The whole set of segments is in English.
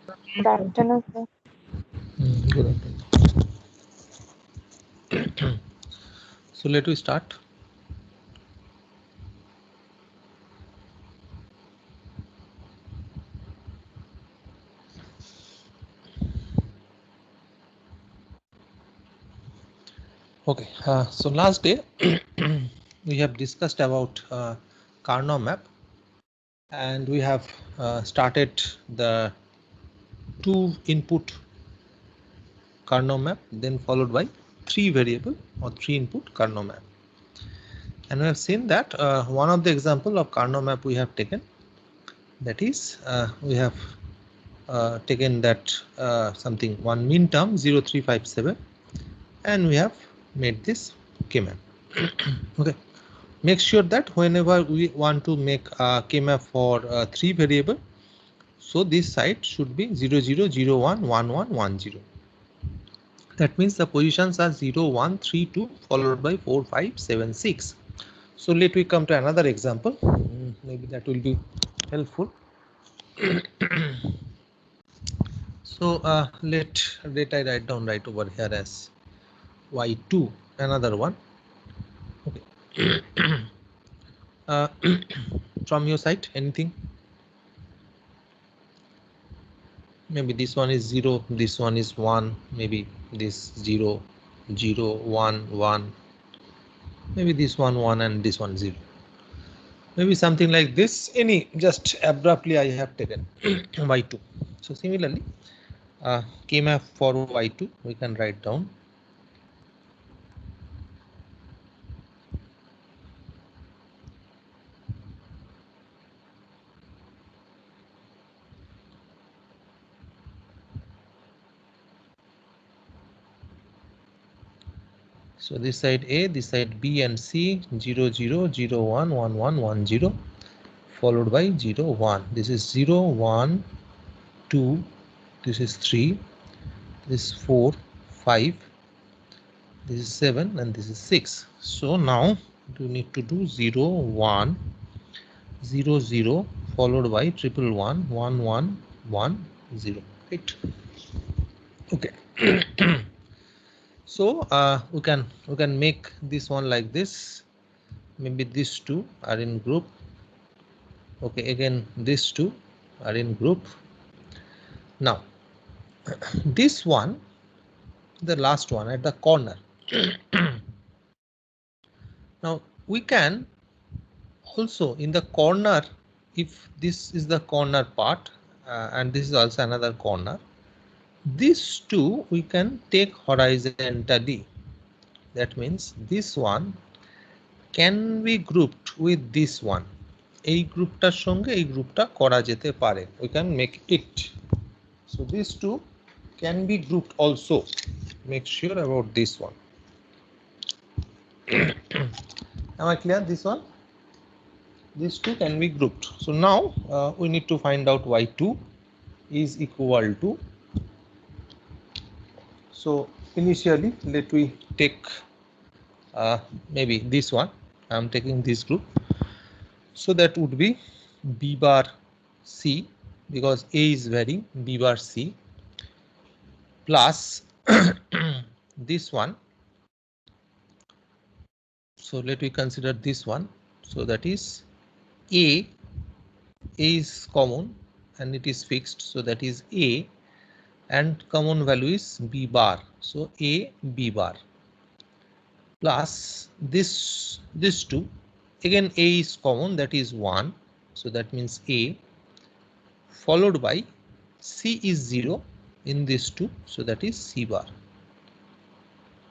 Good afternoon, sir. Good afternoon. So let we start. Okay, so last day we have discussed about Karnaugh map, and we have started the 2-input Karnaugh map, then followed by 3-variable or 3-input Karnaugh map. And we have seen that one of the example of Karnaugh map we have taken, that is we have taken that something one min term 0357, and we have made this K-map. Okay, make sure that whenever we want to make a K-map for 3-variable, so this side should be 00011110. That means the positions are 0 1 3 2 followed by 4 5 7 6. So let we come to another example. Maybe that will be helpful. So let I write down right over here as y2, another one. Okay. From your side, anything? Maybe this one is 0, this one is 1, maybe this 0 0 1 1, maybe this one 1 and this one 0, maybe something like this. Any, just abruptly I have taken y2. So similarly K-map for y2 we can write down. So this side A, this side B and C, 0 0 0 1 1 1 1 0 followed by 0 1. This is 0 1 2, this is 3, this is 4 5, this is 7, and this is 6. So now you need to do 0 1 0 0 followed by 111 1 1 1 0, right? Okay. So we can make this one like this. Maybe these two are in group. Okay, again these two are in group. Now this one, the last one at the corner. Now we can also in the corner, if this is the corner part and this is also another corner, these two we can take horizontally. That means this one can be grouped with this one. এই গ্রুপটার সঙ্গে এই গ্রুপটা করা যেতে পারে. We can make it. So these two can be grouped also. Make sure about this one. Am I clear? This one, these two can be grouped. So now we need to find out y2 is equal to. So initially let we take maybe this one. I am taking this group. So that would be B bar C, because A is varying, B bar C plus this one. So let me consider this one. So that is A is common and it is fixed. So that is A, and common value is B bar. So A B bar plus this two. Again A is common, that is 1. So that means A followed by C is 0 in this two. So that is C bar.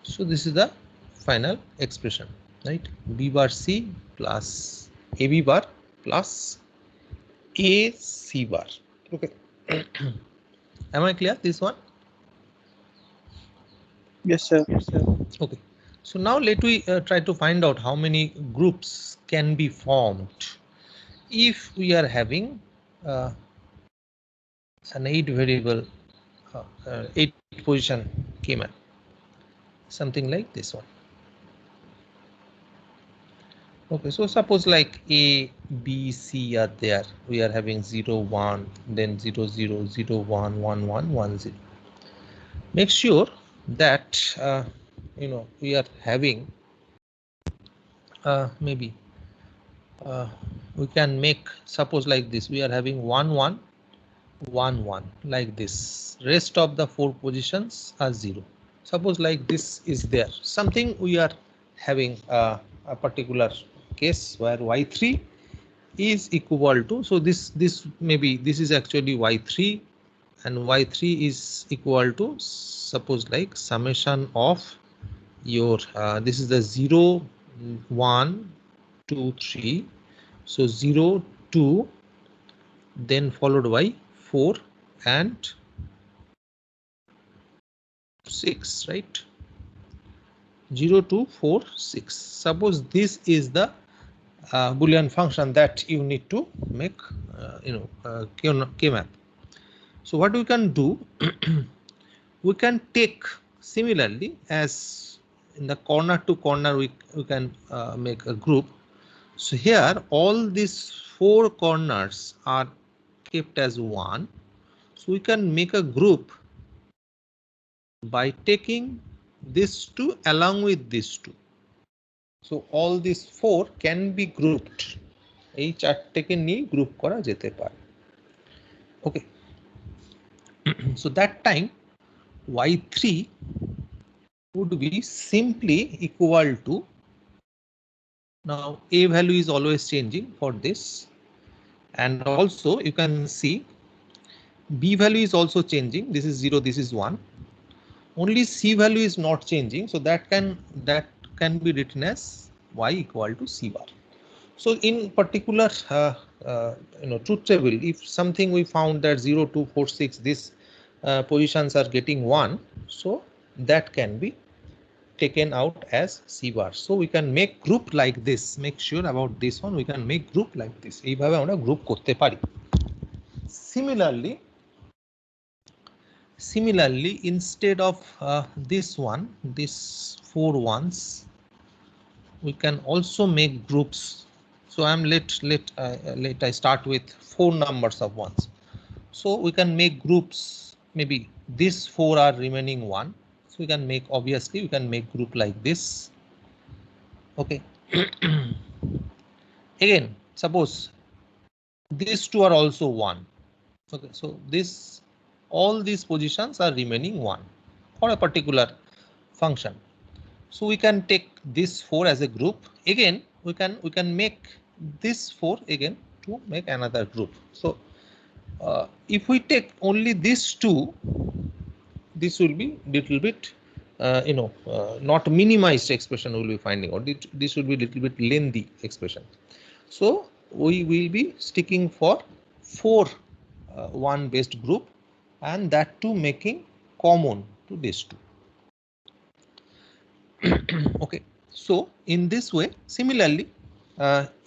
So this is the final expression, right? B bar C plus AB bar plus AC bar. Okay. Am I clear? This one? Yes, sir. Okay. So now let we try to find out how many groups can be formed if we are having an 8-variable 8-position K-map, something like this one. Okay, so suppose like A, B, C are there. We are having 0, 1, then 0, 0, 0, 1, 1, 1, 1, 0. Make sure that we are having maybe we can make, suppose like this, we are having 1, 1, 1, 1 like this. Rest of the 4 positions are 0. Suppose like this is there. Something we are having a particular case where y3 is equal to, so this maybe this is actually y3, and y3 is equal to, suppose like summation of your this is the 0, 1, 2, 3, so 0, 2, then followed by 4 and 6, right? 0, 2, 4, 6. Suppose this is the Boolean function that you need to make K-map. So what we can do, we can take similarly as in the corner to corner we can make a group. So here all these 4 corners are kept as 1. So we can make a group by taking this 2 along with this 2. So all these 4 can be grouped. এই চারটেকে নিয়ে group করা যেতে পারে। Okay. So that time y3 would be simply equal to, now a value is always changing for this, and also you can see b value is also changing. This is 0, this is 1. Only c value is not changing, so that can be written as y equal to c bar. So in particular truth table, if something we found that 0, 2, 4, 6 these positions are getting 1, so that can be taken out as c bar. So we can make group like this. Make sure about this one, we can make group like this. এইভাবে আমরা group করতে পারি। Similarly, instead of this one, this 4 ones, we can also make groups. So let I start with 4 numbers of ones. So we can make groups. Maybe these 4 are remaining 1. So we can make, obviously we can make group like this. Okay. Again, suppose these 2 are also 1. Okay, so all these positions are remaining 1 for a particular function. So we can take this 4 as a group. Again, we can make this 4 again to make another group. So if we take only these 2, this will be little bit not minimized expression we will be finding, or this will be little bit lengthy expression. So we will be sticking for 4 one based group, and that too making common to these 2. Okay, so in this way, similarly,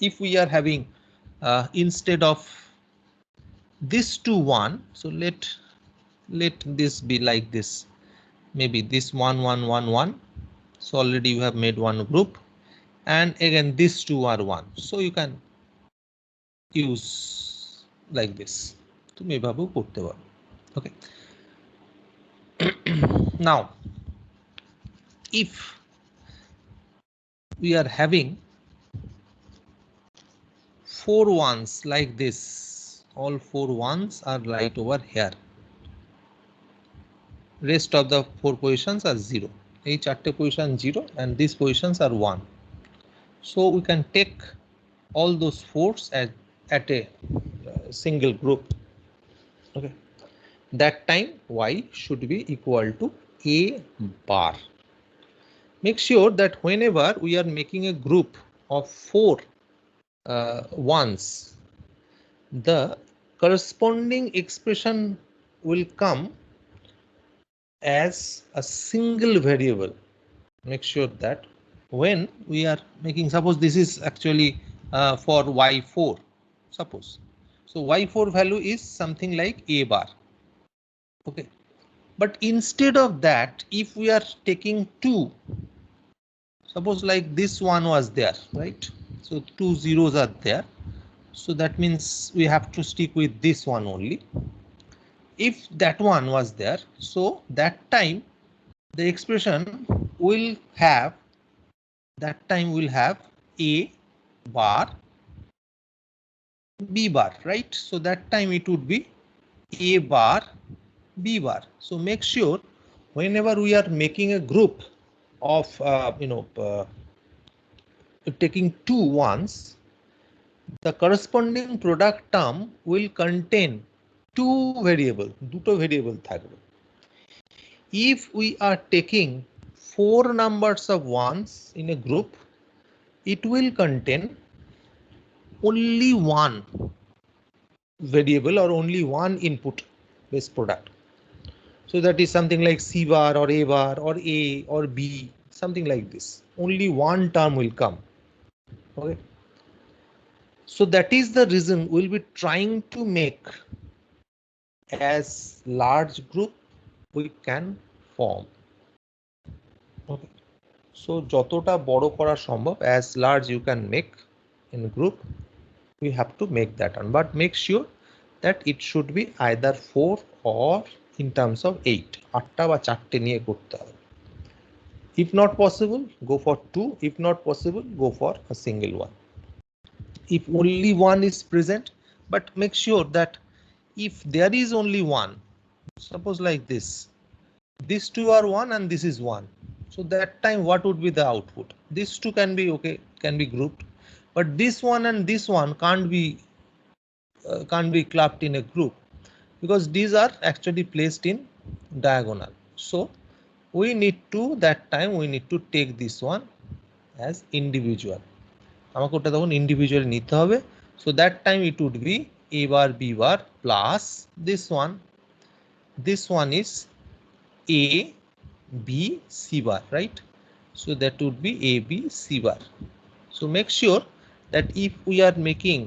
if we are having instead of this 2 1, so let this be like this, maybe this 1 1 1 1. So already you have made one group, and again these 2 are 1, so you can use like this. তুমি এভাবেও করতে পারো। Okay. Now if we are having 4 ones like this, all 4 ones are right over here, rest of the 4 positions are 0. এই চারটে position 0 and these positions are 1. So we can take all those 4s at a single group. Okay, that time y should be equal to a bar. Make sure that whenever we are making a group of 4 ones, the corresponding expression will come as a single variable. Make sure that when we are making, suppose this is actually for y4, suppose, so y4 value is something like a bar. Okay, but instead of that, if we are taking 2, suppose like this one was there, right? So 2 zeros are there. So that means we have to stick with this one only. If that one was there, so that time the expression will have, A bar B bar, right? So that time it would be A bar B bar. So make sure whenever we are making a group of taking two ones, the corresponding product term will contain two variable, দুটো variable থাকবে. If we are taking four numbers of ones in a group, it will contain only one variable or only one input based product. So that is something like C bar or A bar or A or B, something like this. Only one term will come. Okay. So that is the reason we'll be trying to make as large group we can form. Okay. So যতটা বড় করা সম্ভব, as large you can make in group, we have to make that one, but make sure that it should be either 4 or in terms of 8. 8টা বা 4টে নিয়ে করতে হবে. If not possible, go for 2. If not possible, go for a single one. If only one is present, but make sure that if there is only one, suppose like this, these two are one and this is one. So that time what would be the output? These two can be okay, can be grouped, but this one and this one can't be clubbed in a group because these are actually placed in diagonal. So we need to, that time we need to take this one as individual. আমাকে ওটা তখন individual নিতে হবে. So that time it would be A bar B bar plus this one. This one is A B C bar, right? So that would be A B C bar. So make sure that if we are making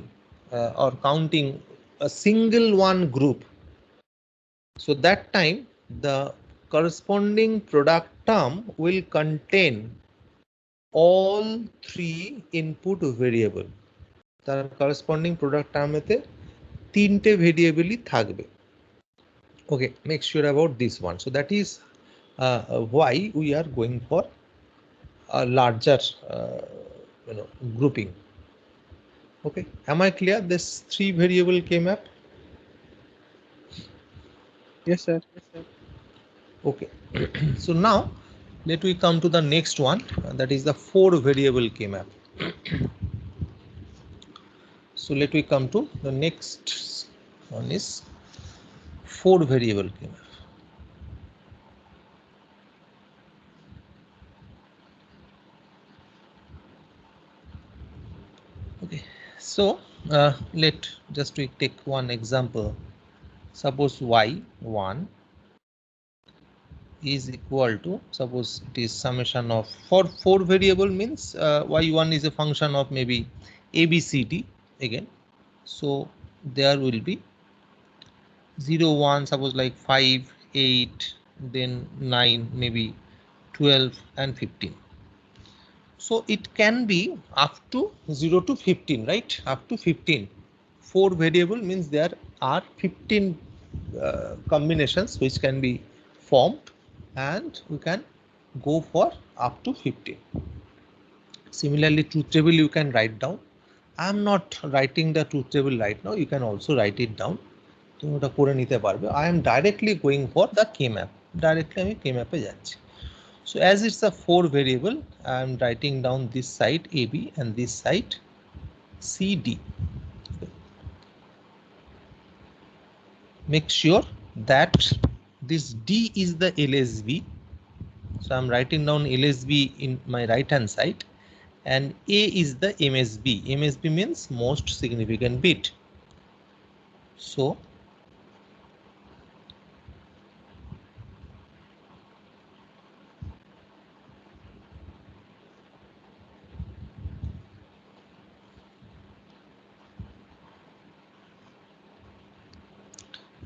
or counting a single one group, so that time the corresponding product term will contain all three input variable. তার corresponding product term এতে তিনটে variable থাকবে. Okay, make sure about this one. So that is why we are going for a larger grouping. Okay, am I clear? This 3 variable K-map? Yes, sir. Okay. So now let we come to the next one, that is the 4 variable K-map. So let we come to the next one is 4 variable K-map. Okay, so let just we take one example. Suppose y1 is equal to, suppose it is summation of, for 4 variable means y1 is a function of maybe a b c d again. So there will be 0 1, suppose like 5 8, then 9, maybe 12 and 15. So it can be up to 0 to 15, right? Up to 15. 4 variable means there are 15 combinations which can be formed, and we can go for up to 15. Similarly, truth table you can write down. I am not writing the truth table right now. You can also write it down. I am directly going for the K-map. Directly আমি K-map এ যাচ্ছি. So as it's a 4 variable, I am writing down this side AB and this side CD. Make sure that this D is the LSB. So I'm writing down LSB in my right hand side, and A is the MSB. MSB means most significant bit. So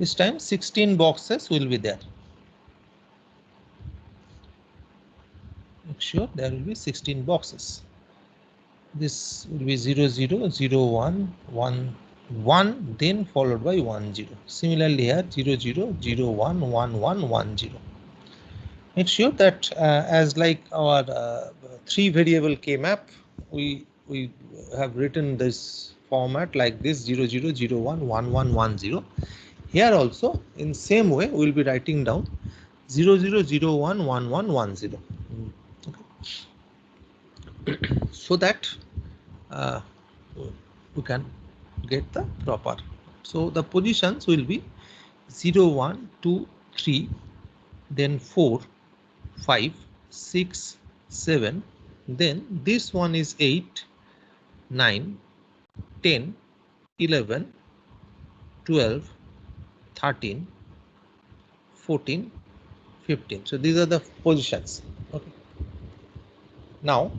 this time 16 boxes will be there. Make sure there will be 16 boxes. This will be 0 0 0 1 1 1, then followed by 1 0. Similarly here 0 0 0 1 1 1 1 0. Make sure that as like our 3 variable K map, we have written this format like this 0 0 0 1 1 1 1 0. Here also in same way we will be writing down 0 0 0 1 1 1 1 0. Okay. So that we can get the proper. So the positions will be 0 1 2 3, then 4 5 6 7, then this one is 8 9 10 11 12 13 14 15. So these are the positions. Okay. Now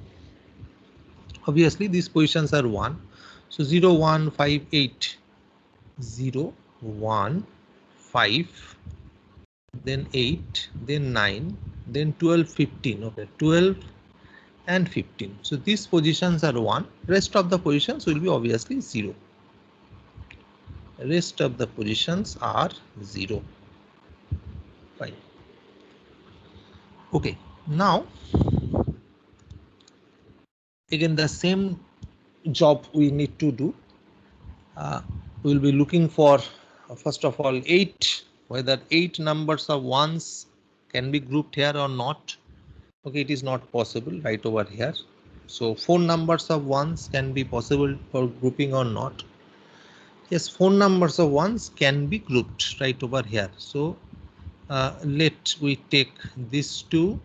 obviously these positions are 1. So 0 1 5 8 0 1 5, then 8, then 9, then 12 15. Okay, 12 and 15. So these positions are 1. Rest of the positions will be obviously 0. Rest of the positions are 0. Fine. Okay, now again the same job we need to do. We will be looking for first of all 8, whether 8 numbers of ones can be grouped here or not. Okay, it is not possible right over here. So 4 numbers of ones can be possible for grouping or not. Yes, 4 numbers of ones can be grouped right over here. So let we take these 2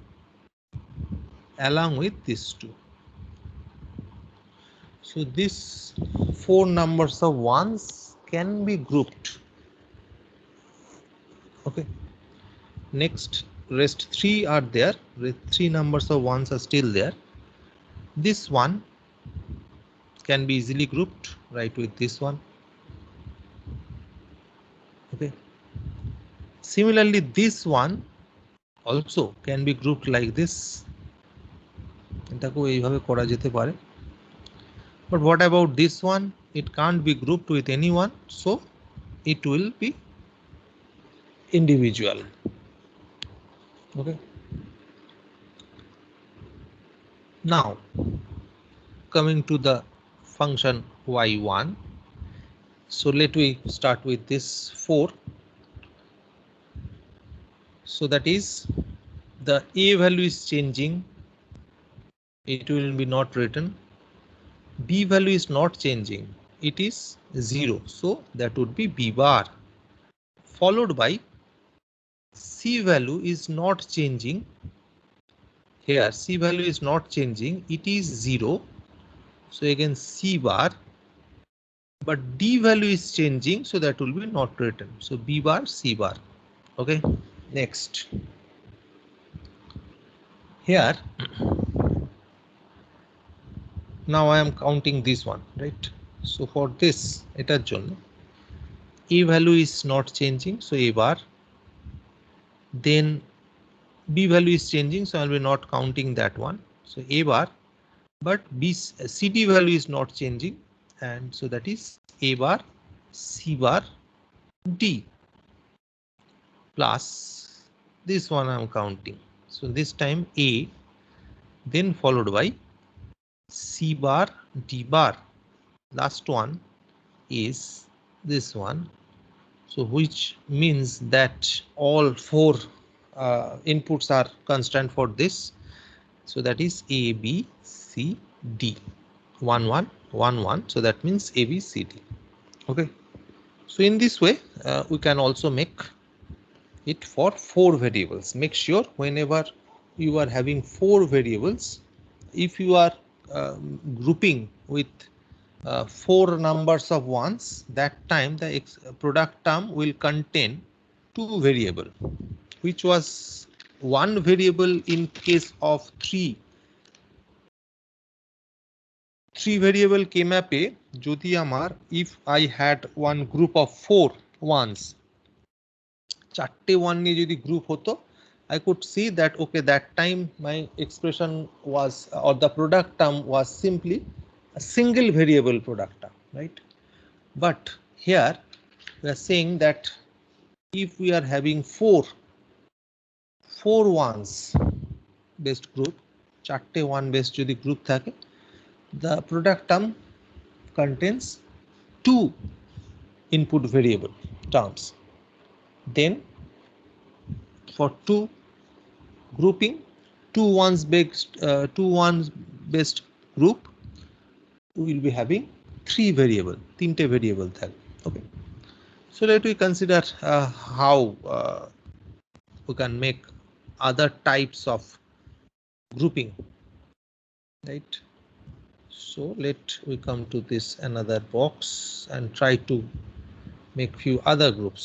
along with these 2. So these 4 numbers of ones can be grouped. Okay. Next, rest 3 are there. 3 numbers of ones are still there. This one can be easily grouped right with this one. Okay. Similarly, this one also can be grouped like this. But what about this one? It can't be grouped with anyone, so it will be individual. Okay. Now coming to the function y1. So let we start with this 4. So that is the a value is changing. It will be not written. B value is not changing. It is 0. So that would be B bar. Followed by C value is not changing. Here C value is not changing. It is 0. So again C bar. But D value is changing. So that will be not written. So B bar, C bar. Okay. Next. Here. Now I am counting this one, right? So for this, etar jonno A value is not changing, so A bar. Then B value is changing, so I will be not counting that one. So A bar, but CD value is not changing, and so that is A bar, C bar, D plus this one I am counting. So this time A, then followed by C bar, D bar. Last one is this one. So which means that all 4 inputs are constant for this. So that is A, B, C, D. 1, 1, 1, 1. So that means A, B, C, D. Okay. So in this way, we can also make it for 4 variables. Make sure whenever you are having 4 variables, if you are grouping with 4 numbers of ones, that time the product term will contain 2 variable, which was 1 variable in case of 3 variable K map এ যদি আমার if I had one group of 4 ones, 4টে 1 নিয়ে যদি group হতো, I could see that okay, that time my expression was or the product term was simply a single variable product term, right? But here we are saying that if we are having four ones based group, চারটে one based যদি group থাকে, the product term contains two input variable terms. Then for two grouping, two ones based group, we will be having three variable, তিনটে variable থাকবে. Okay, so let we consider how we can make other types of grouping, right? So let we come to this another box and try to make few other groups.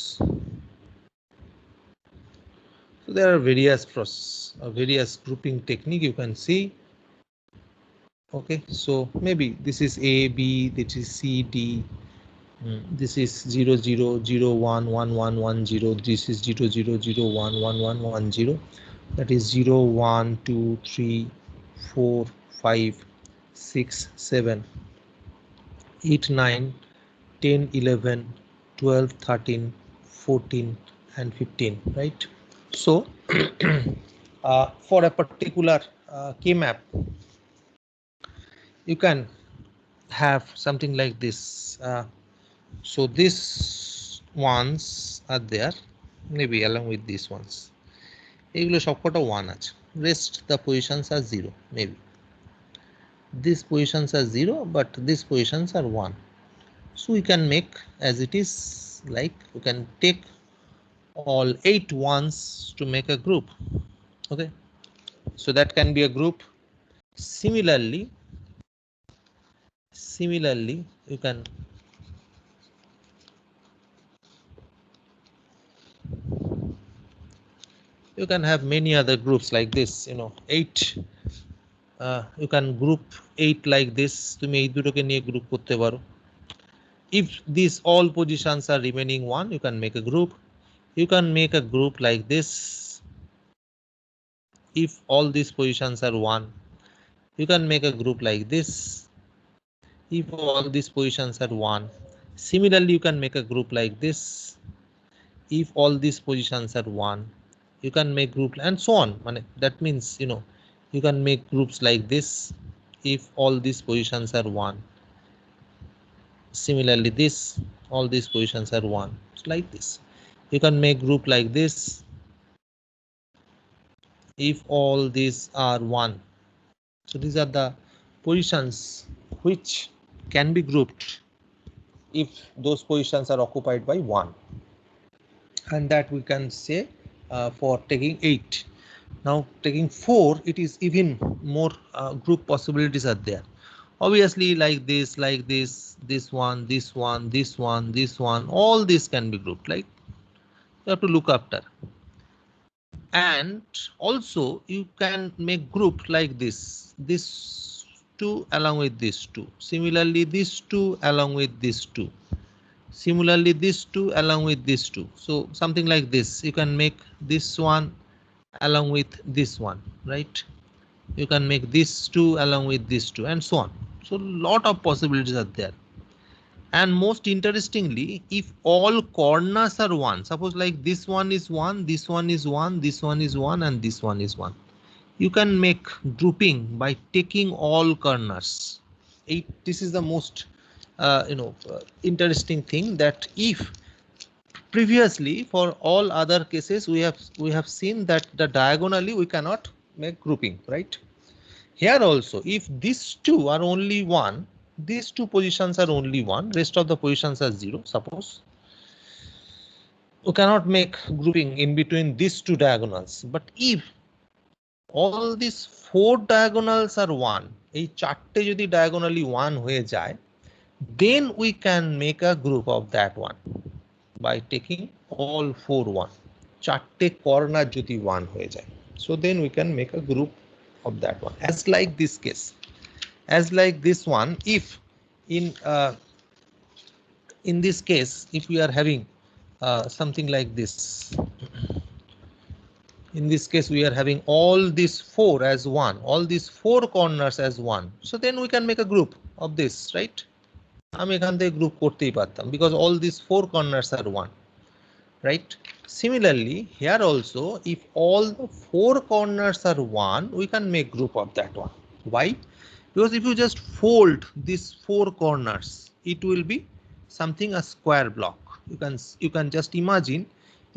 So there are various grouping technique you can see. Okay, so maybe this is A, B, this is C, D, this is 0, 0, 0, 1, 1, 1, 1, 0, this is 0, 0, 0, 1, 1, 1, 1, 0, that is 0, 1, 2, 3, 4, 5, 6, 7, 8, 9, 10, 11, 12, 13, 14, and 15, right? So for a particular K-map, you can have something like this. So these ones are there, maybe along with these ones. এগুলো সবকটা 1 আছে, rest the positions are 0, maybe these positions are 0 but these positions are 1. So we can make as it is, like we can take all 8 ones to make a group. Okay, so that can be a group. Similarly you can have many other groups like this, 8. You can group 8 like this. তুমি এই দুটোকে নিয়ে group করতে পারো. If these all positions are remaining 1, you can make a group. You can make a group like this. If all these positions are 1, you can make a group like this. If all these positions are 1, similarly you can make a group like this. If all these positions are 1, you can make group and so on. That means you can make groups like this. If all these positions are 1, similarly this, all these positions are 1, it's like this. You can make group like this. If all these are 1, so these are the positions which can be grouped if those positions are occupied by 1, and that we can say for taking 8. Now taking 4, it is even more group possibilities are there. Obviously like this, this one, this one, this one, this one, all this can be grouped. Like you have to look after. And also you can make group like this 2 along with this 2, similarly this 2 along with this 2, similarly this 2 along with this 2. So something like this, you can make this one along with this one, right? You can make this 2 along with this 2, and so on. So lot of possibilities are there. And most interestingly, if all corners are 1, suppose like this one is 1, this one is 1, this one is 1, and this one is 1, you can make grouping by taking all corners. This is the most interesting thing, that if previously for all other cases we have seen that the diagonally we cannot make grouping, right? Here also, if these two are only 1, these two positions are only 1, rest of the positions are 0, suppose, we cannot make grouping in between these two diagonals. But if all these 4 diagonals are 1, এই চারটে যদি diagonally 1 হয়ে যায়, then we can make a group of that one by taking all 4 1. চারটে corner যদি 1 হয়ে যায়, so then we can make a group of that one. As like this case, as like this one, if in this case, if we are having something like this, in this case we are having all these 4 as 1, all these 4 corners as 1, so then we can make a group. of this, right? আমি এখান থেকে group করতেই পারতাম because all these four corners are 1, right? Similarly, here also, if all the four corners are 1, we can make group of that one. Why? Because if you just fold these four corners, it will be something a square block. You can just imagine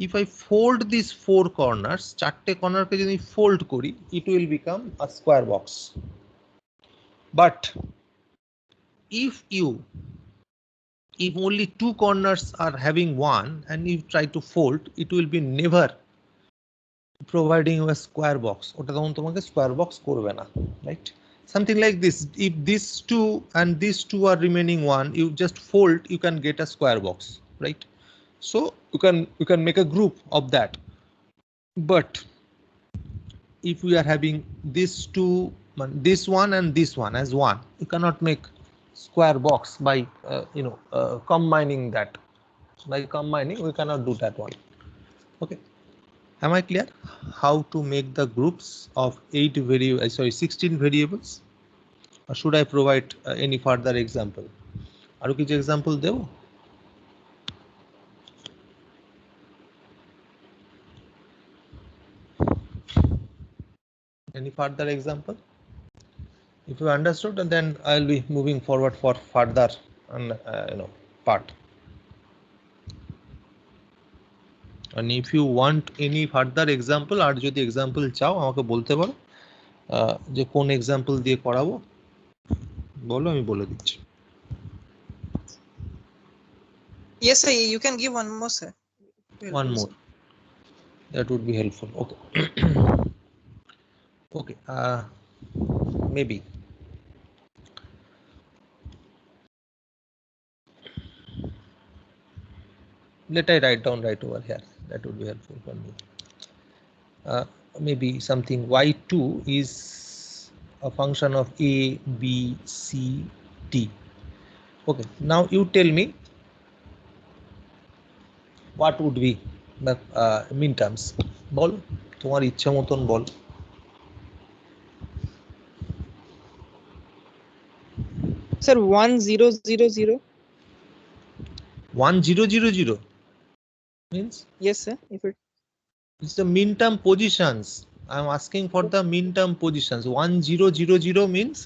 if I fold these four corners, চারটে corner কে যদি fold করি, it will become a square box. But if only two corners are having 1 and you try to fold, it will be never providing you a square box. ওটা তখন তোমাকে square box করবে না, right? Something like this. If these two and these two are remaining 1, you just fold, you can get a square box, right? So you can make a group of that. But if we are having these two, this one and this one as 1, you cannot make square box by combining that. By combining, we cannot do that one. Okay. Am I clear how to make the groups of 16 variables? Or should I provide any further example? Aru kichu example debo? Any further example? If you understood, and then I'll be moving forward for further part. And if you want any further example, আর যদি example চাও আমাকে বলতে পারো যে কোন example দিয়ে করাবো, বলো আমি বলে দিচ্ছি। Yes sir, you can give one more sir. One more. That would be helpful. Okay. Okay. Maybe. Let I write down right over here. That would be helpful for me. Maybe something y2 is a function of a, b, c, d. Okay. Now you tell me what would be the min terms. বল তোমার ইচ্ছা মতন বল। Sir 1000. 1000 means? Yes sir. If it it's the min term positions. I'm asking for the min term positions. 1000 means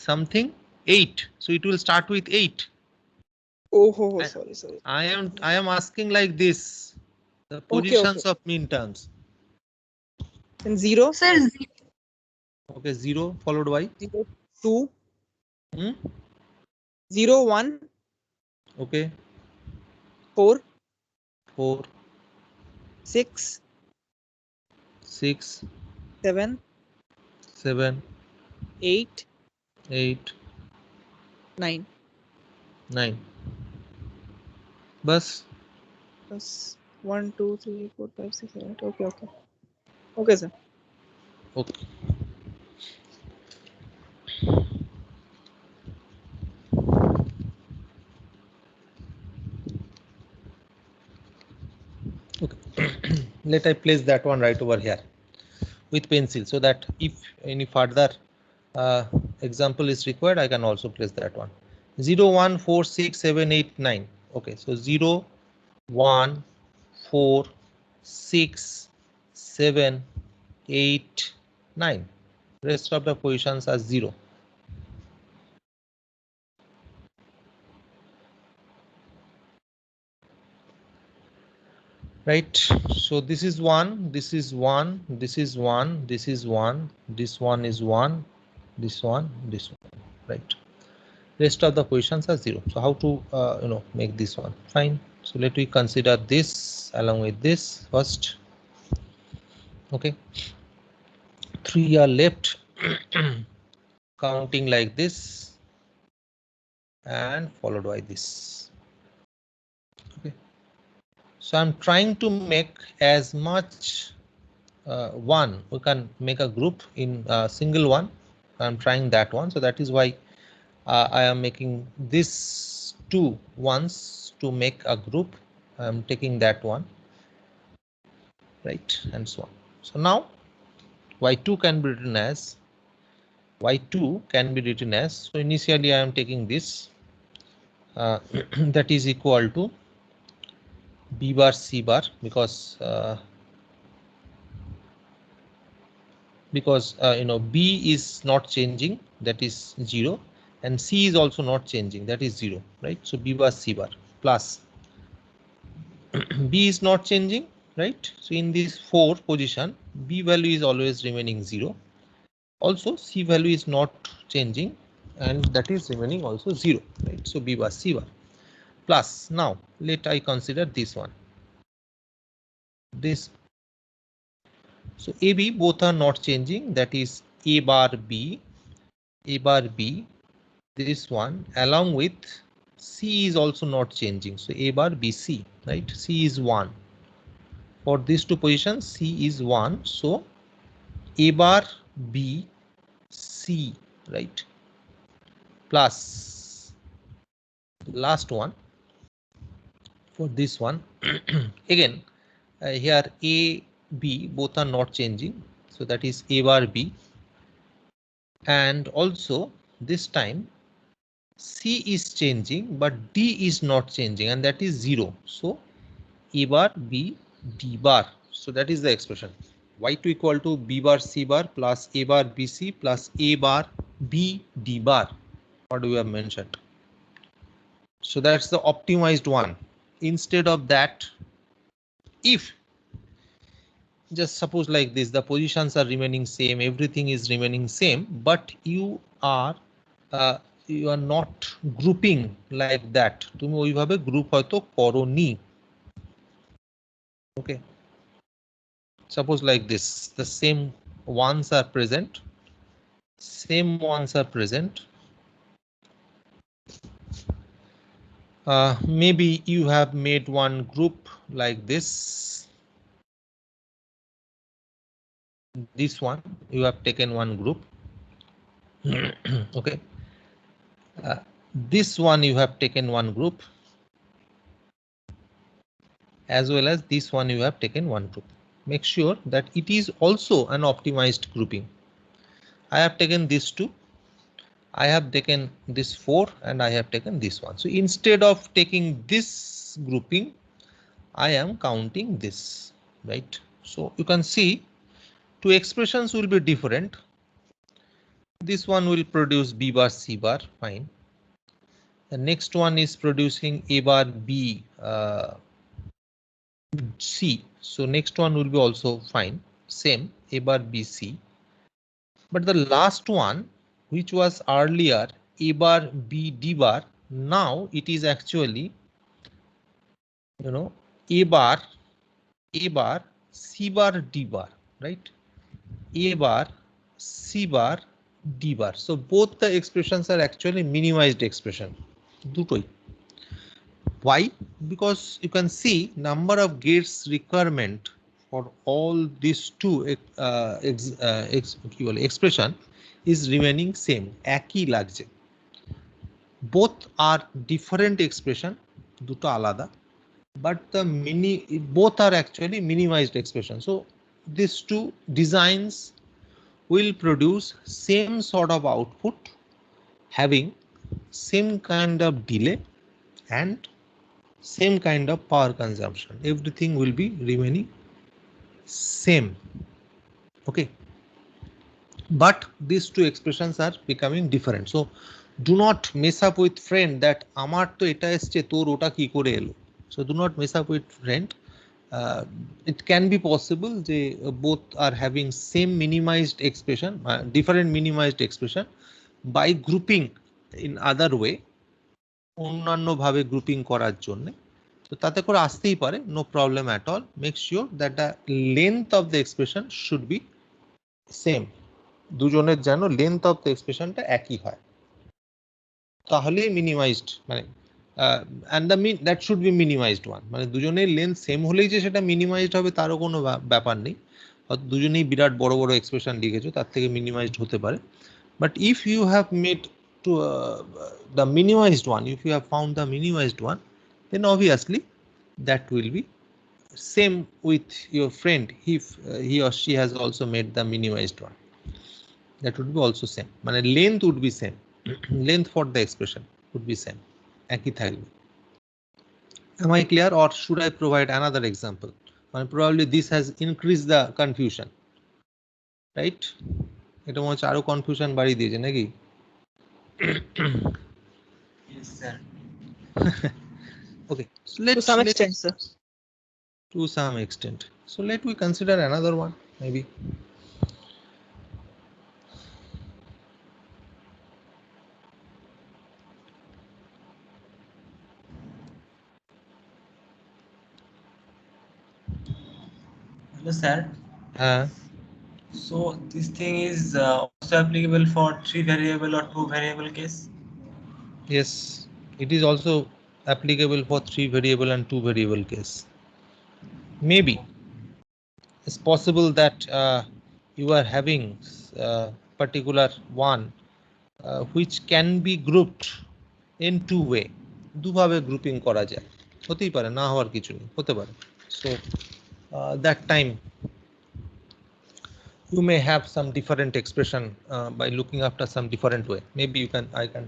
something 8. So it will start with 8. oh sorry. I am asking like this. The positions of min terms. And 0. Sir, Okay, 0 followed by 0, 2. 0, 1. Okay. 4. 4. 6. 6. 7. 7. 8. 8. 9. 9. Bus. Plus 1, 2, 3, 4, 5, 6, 7, 8. Okay. Okay sir. Okay. Okay. Let I place that one right over here with pencil so that if any further example is required, I can also place that one. 0, 1, 4, 6, 7, 8, 9. Okay, so 0, 1, 4, 6, 7, 8, 9. Rest of the positions are 0. Right, so this is 1, this is 1, this is 1, this is 1, this one is 1, this one, right? Rest of the positions are 0. So how to make this one? Fine. So let me consider this along with this first. Okay, 3 are left. Counting like this and followed by this. Okay, so I'm trying to make as much one. We can make a group in a single one. I'm trying that one, so that is why I am making this 2 ones to make a group. I'm taking that one, right, and so on. So now y2 can be written as y2 can be written as, so initially I am taking this that is equal to b bar c bar, because b is not changing, that is 0, and c is also not changing, that is 0, right? So b bar c bar plus b is not changing, right? So in this 4 position, b value is always remaining 0. Also c value is not changing, and that is remaining also 0, right? So b bar c bar plus, now let I consider this one, this. So AB both are not changing, that is A bar B, this one, along with C is also not changing. So A bar B C, right? C is 1. For these two positions, C is 1. So A bar B C, right? Plus last one for this one. Again, here A, B both are not changing. So that is A bar B. And also this time C is changing, but D is not changing, and that is 0. So A bar B D bar. So that is the expression. Y2 equal to B bar C bar plus A bar BC plus A bar B D bar. What we have mentioned. So that's the optimized one. Instead of that, if just suppose like this, the positions are remaining same, everything is remaining same, but you are not grouping like that. তুমি ওইভাবে group হয়তো করোনি. Okay. Suppose like this, the same ones are present. Maybe you have made one group like this. This one, you have taken one group. Okay. This one you have taken one group, as well as this one you have taken one group. Make sure that it is also an optimized grouping. I have taken these two, I have taken this 4, and I have taken this one. So instead of taking this grouping, I am counting this, right? So you can see two expressions will be different. This one will produce B bar C bar, fine. The next one is producing A bar B C. So next one will be also fine, same A bar B C. But the last one, which was earlier A bar B D bar, now it is actually, A bar C bar D bar, right? A bar C bar D bar. So both the expressions are actually minimized expression. Dutoi. Why? Because you can see number of gates requirement for all these two expression is remaining same. একই লাগছে. Both are different expression, দুটো আলাদা, but the both are actually minimized expression. So these two designs will produce same sort of output, having same kind of delay and same kind of power consumption. Everything will be remaining same. Okay, but these two expressions are becoming different. So do not mess up with friend that আমার তো এটা এসছে তোর ওটা কি করে এলো. So do not mess up with friend. It can be possible যে both are having same minimized expression, different minimized expression, by grouping in other way, অন্যান্য ভাবে গ্রুপিং করার জন্য. তো তাতে করে আসতেই পারে, no problem at all. Make sure that the length of the expression should be same. দুজনের যেন length of the expressionটা একই হয়, তাহলে মিনিমাইজড, মানে and that should be minimized one. মানে দুজনের লেন্থ সেম হলেই যে সেটা মিনিমাইজড হবে তারও কোনো ব্যাপার নেই. হয়তো দুজনেই বিরাট বড় বড় এক্সপ্রেশন লিখেছো, তার থেকে মিনিমাইজড হতে পারে. But if you have made to the minimized one, if you have found the minimized one, then obviously that will be same with your friend if he or she has also made the minimized one. that would be also same. মানে length would be same. Length for the expression would be same. একই থাকবে. Am I clear, or should I provide another example? And probably this has increased the confusion, right? এটা মনে হচ্ছে আরো confusion বাড়িয়ে দিয়েছে নাকি? Yes, sir. Okay, so To some extent, sir. To some extent. So let we consider another one, maybe. Hello, sir. So this thing is also applicable for 3 variable or 2 variable case? Yes, it is also applicable for 3 variable and 2 variable case. Maybe it's possible that you are having particular one which can be grouped in two way. দুভাবে grouping করা যায়, হতেই পারে, না হওয়ার কিছু নেই, হতে পারে. So that time you may have some different expression by looking after some different way. Maybe I can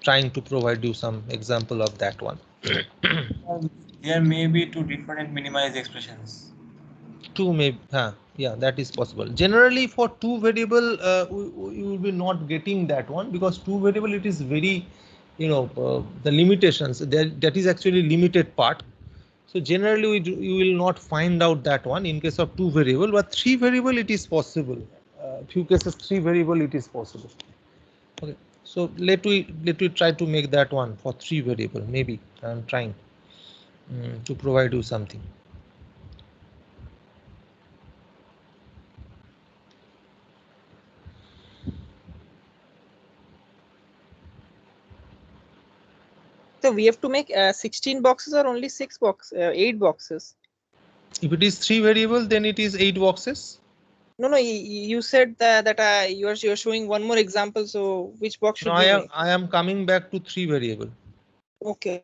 trying to provide you some example of that one. There may be 2 different minimized expressions. Two may, yeah, that is possible. Generally for 2 variable you will be not getting that one, because 2 variable it is very, the limitations, that is actually limited part. So generally you will not find out that one in case of 2 variable, but 3 variable it is possible. Few cases 3 variable it is possible. Okay, so let we try to make that one for 3 variable. Maybe I am trying to provide you something. So we have to make 16 boxes or only 8 boxes? If it is 3 variable, then it is 8 boxes. No, you said that you're showing one more example. So which box should we make? I am coming back to 3 variable. Okay.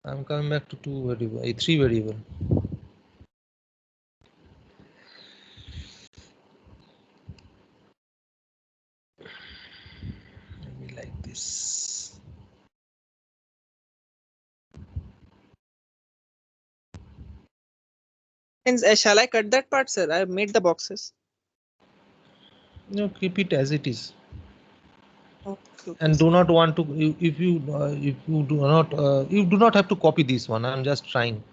I'm coming back to 2 variable, 3 variable. Maybe like this. And shall I cut that part, sir? I made the boxes. No, keep it as it is. Okay, and do not want to, if you do not have to copy this one. I'm just trying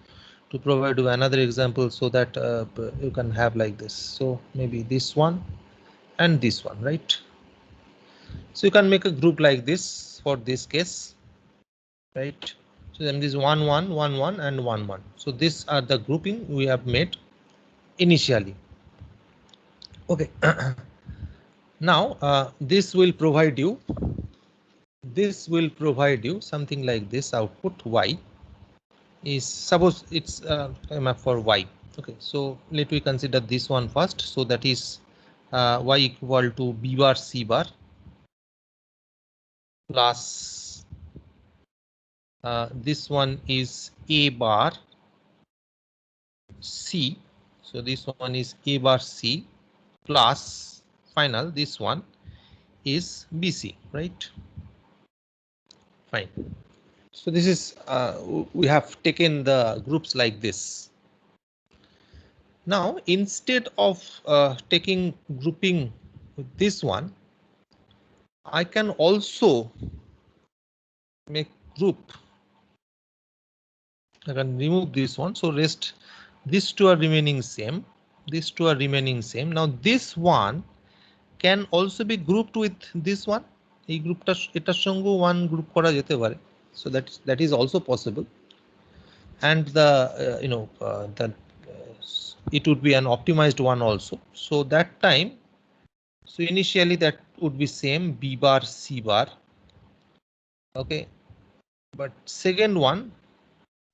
to provide you another example so that you can have like this. So maybe this one and this one, right? So you can make a group like this for this case, right? So then this 1 1 1 1 and 1 1. So these are the grouping we have made initially. Okay. Now this will provide you something like this output. Y is, suppose it's a map for Y. Okay, so let we consider this one first. So that is Y equal to B bar C bar plus this one is A bar C. So this one is A bar C plus final this one is BC, right? Fine. So this is we have taken the groups like this. Now instead of taking grouping with this one, I can also make group. I can remove this one, so rest these two are remaining same. These two are remaining same. Now this one can also be grouped with this one. এই গ্রুপটা এটার সঙ্গে one group করা যেতে পারে. So that is also possible. And the it would be an optimized one also. So that time, so initially that would be same B bar C bar. Okay, but second one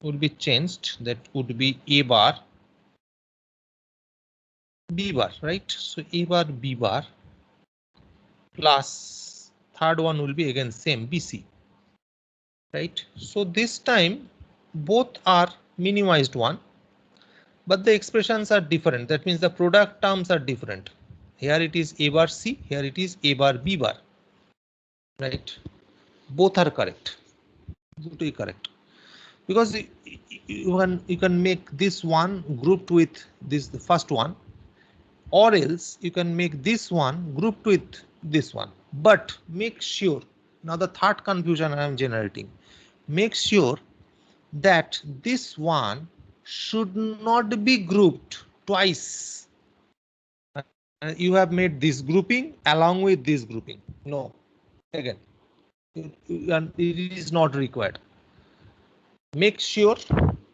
would be changed. That would be A bar B bar, right? So A bar B bar plus third one will be again same BC, right? So this time both are minimized one, but the expressions are different. That means the product terms are different. Here it is A bar C, here it is A bar B bar, right? Both are correct, totally correct, because you can make this one grouped with this, the first one, or else you can make this one grouped with this one. But make sure, now the third confusion I am generating, make sure that this one should not be grouped twice. You have made this grouping along with this grouping. No, again, it is not required. Make sure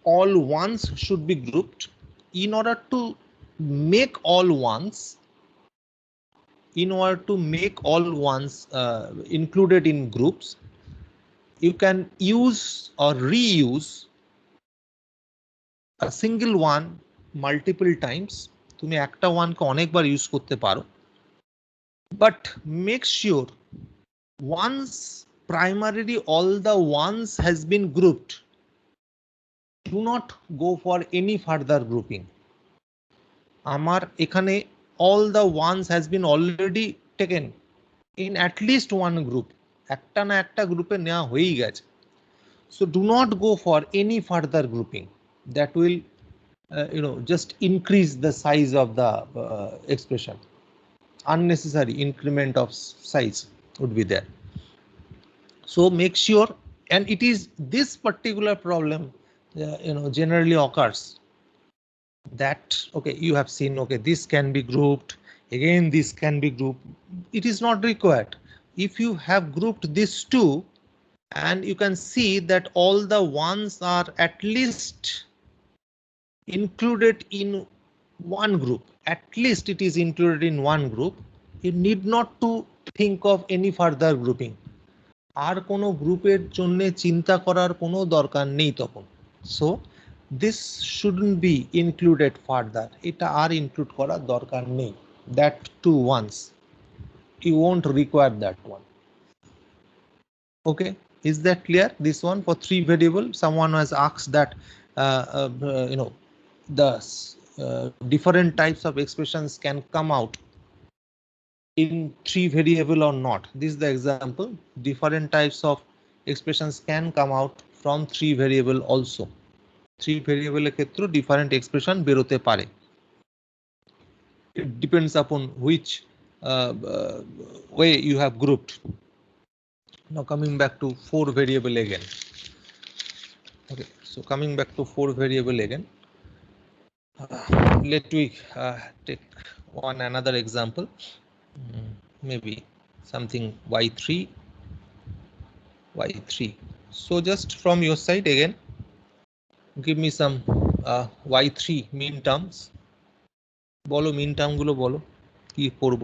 all ones should be grouped. In order to make all ones, included in groups, you can use or reuse a single one multiple times. তুমি একটা ওয়ানকে অনেকবার use করতে পারো, but make sure once primarily all the ones has been grouped, do not go for any further grouping. আমার এখানে all the ones has been already taken in at least one group, একটা না একটা গ্রুপে নেওয়া হয়েই গেছে. So do not go for any further grouping. That will just increase the size of the expression. Unnecessary increment of size would be there. So make sure, and it is this particular problem generally occurs, that okay, you have seen, okay, this can be grouped, again this can be grouped. It is not required. If you have grouped these two and you can see that all the ones are at least included in one group, at least it is included in one group, you need not to think of any further grouping. আর কোনো গ্রুপের জন্য চিন্তা করার কোনো দরকার নেই তখন. So this shouldn't be included further. এটা আর include করার দরকার নেই. That too once. You won't require that one. Okay, is that clear? This one for 3 variable, someone has asked that the different types of expressions can come out in 3 variable or not. This is the example. Different types of expressions can come out from 3 variable also. 3 variable ক্ষেত্রে different expression বেরোতে পারে. It depends upon which way you have grouped. Now coming back to 4 variable again. Okay, so coming back to 4 variable again. Let we take another example. Maybe something y3. So just from your side again, give me some y3 mean terms. বলো mean term গুলো বলো কি করব,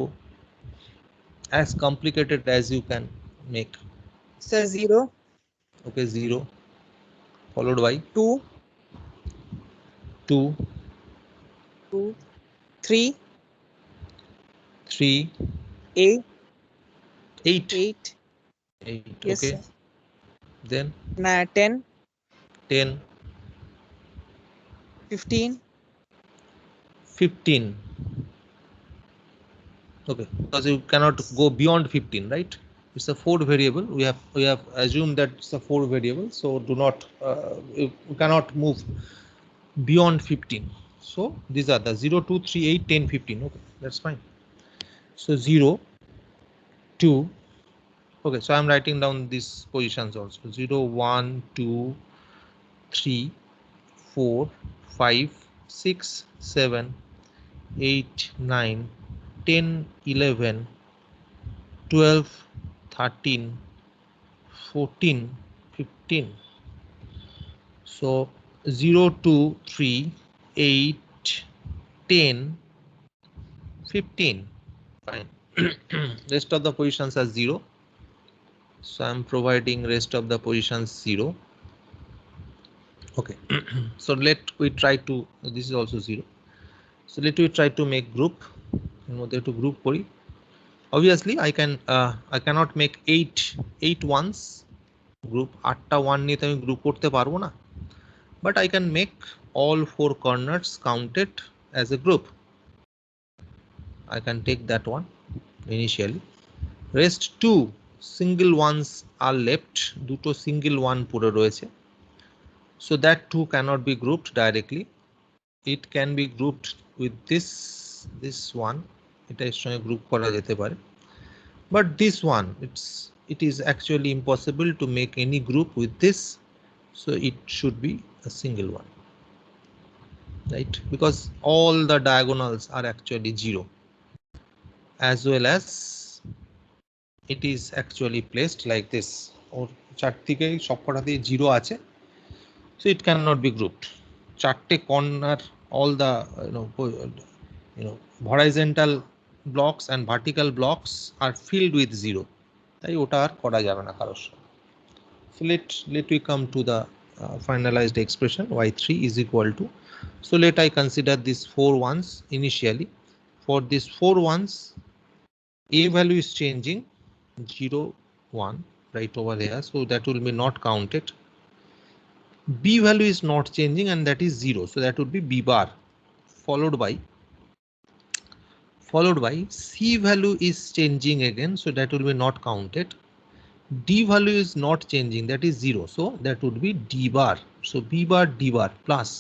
as complicated as you can make. Sir, 0. Okay, 0 followed by 2, 3, 8. 8. Yes, okay, sir. then 10, 15. Okay, because you cannot go beyond 15, right? It's a 4 variable. We have assumed that it's a 4 variable, so do not you cannot move beyond 15. So these are the 0, 2, 3, 8, 10, 15. Okay, that's fine. So 0, 2. Okay, so I'm writing down these positions also. 0, 1, 2, 3, 4, 5, 6, 7, 8, 9, 10, 11, 12, 13, 14, 15. So 0, 2, 3, 8, 10, 15. Fine. Rest of the positions are 0. So I'm providing rest of the positions 0. Okay. So we try to, this is also 0. So let we try to make group. To group kori. Obviously I cannot make 8 ones group. 8টা 1 নিয়ে আমি group করতে পারবো না. but I can make all 4 corners counted as a group. I can take that one initially. Rest 2 single ones are left, duto single one pure royeche. So that 2 cannot be grouped directly. It can be grouped with this one. It is showing group kora jete pare. But this one, it is actually impossible to make any group with this. So it should be a single one, right? Because all the diagonals are actually 0, as well as it is actually placed like this. Or chartike sopkodate 0 ache. So it cannot be grouped. Charte corner, all the horizontal blocks and vertical blocks are filled with 0. তাই ওটা আর করা যাবে না কারোর সঙ্গে। So let we come to the finalized expression y3 is equal to. So let I consider these 4 ones initially. For these 4 ones, a value is changing 0, 1 right over there. So that will be not counted. B value is not changing and that is 0. So that would be B bar followed by C value is changing again. So that will be not counted. D value is not changing, that is 0. So that would be D bar. So B bar, D bar plus.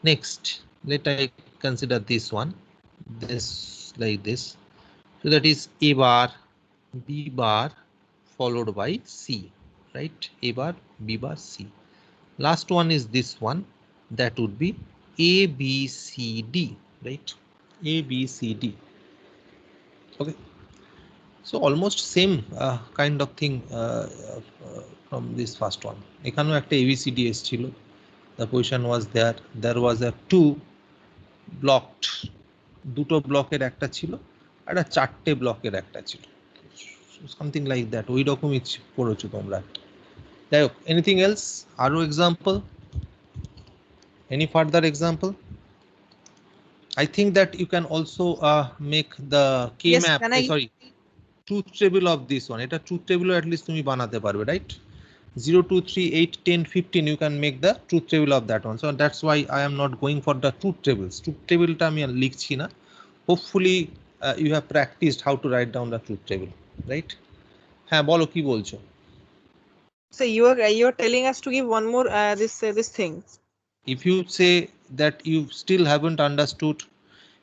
Next, let I consider this one, this like this. So that is A bar, B bar followed by C, right? A bar, B bar, C. Last one is this one, that would be A, B, C, D, right? A, B, C, D. Okay. So almost same kind of thing from this first one. এখানেও একটা ABCD এসেছিল. The position was there. There was a 2 blocked. দুটো ব্লকের একটা ছিল আর একটা 4টে ব্লকের একটা ছিল. Something like that. ওই রকমই পড়েছো তোমরা. যাই হোক, anything else? আরো example? Any further example? I think that you can also make the K-map. Sorry. Truth table of this one. Eta truth table at least tumi banate parbe, right? 0, 2, 3, 8, 10, 15. You can make the truth table of that one. So that's why I am not going for the truth tables. Truth table ta ami likhchi na. Hopefully you have practiced how to write down the truth table, right? Ha, bolo ki bolcho? So you are telling us to give one more this thing. If you say that you still haven't understood,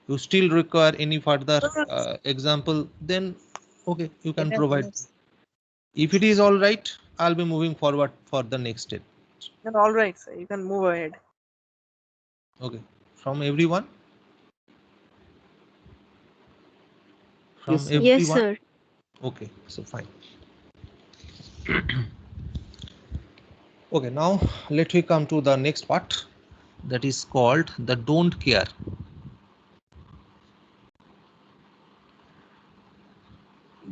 you still require any further example, then okay, you can provide. If it is all right, I'll be moving forward for the next step. Then all right, sir, you can move ahead. Okay, from everyone? From Yes, sir. everyone? Yes, sir. Okay, so fine. Okay, now let me come to the next part, that is called the don't care.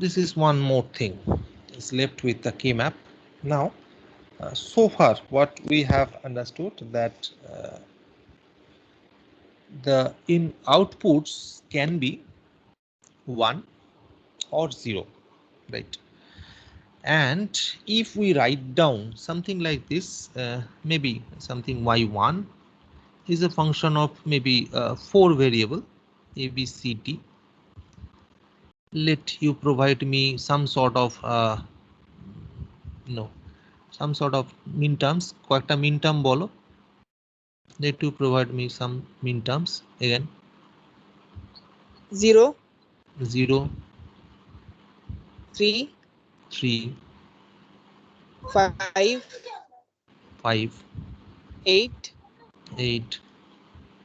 This is one more thing is left with the K-map. Now, so far what we have understood that the in outputs can be 1 or 0, right? And if we write down something like this, maybe something y1 is a function of maybe 4 variable a, b, c, d. Let you provide me some sort of some sort of min terms. Koekta min term bolo. Let you provide me some min terms again. 0, 0, 3, 3, 5, 5, 8, 8,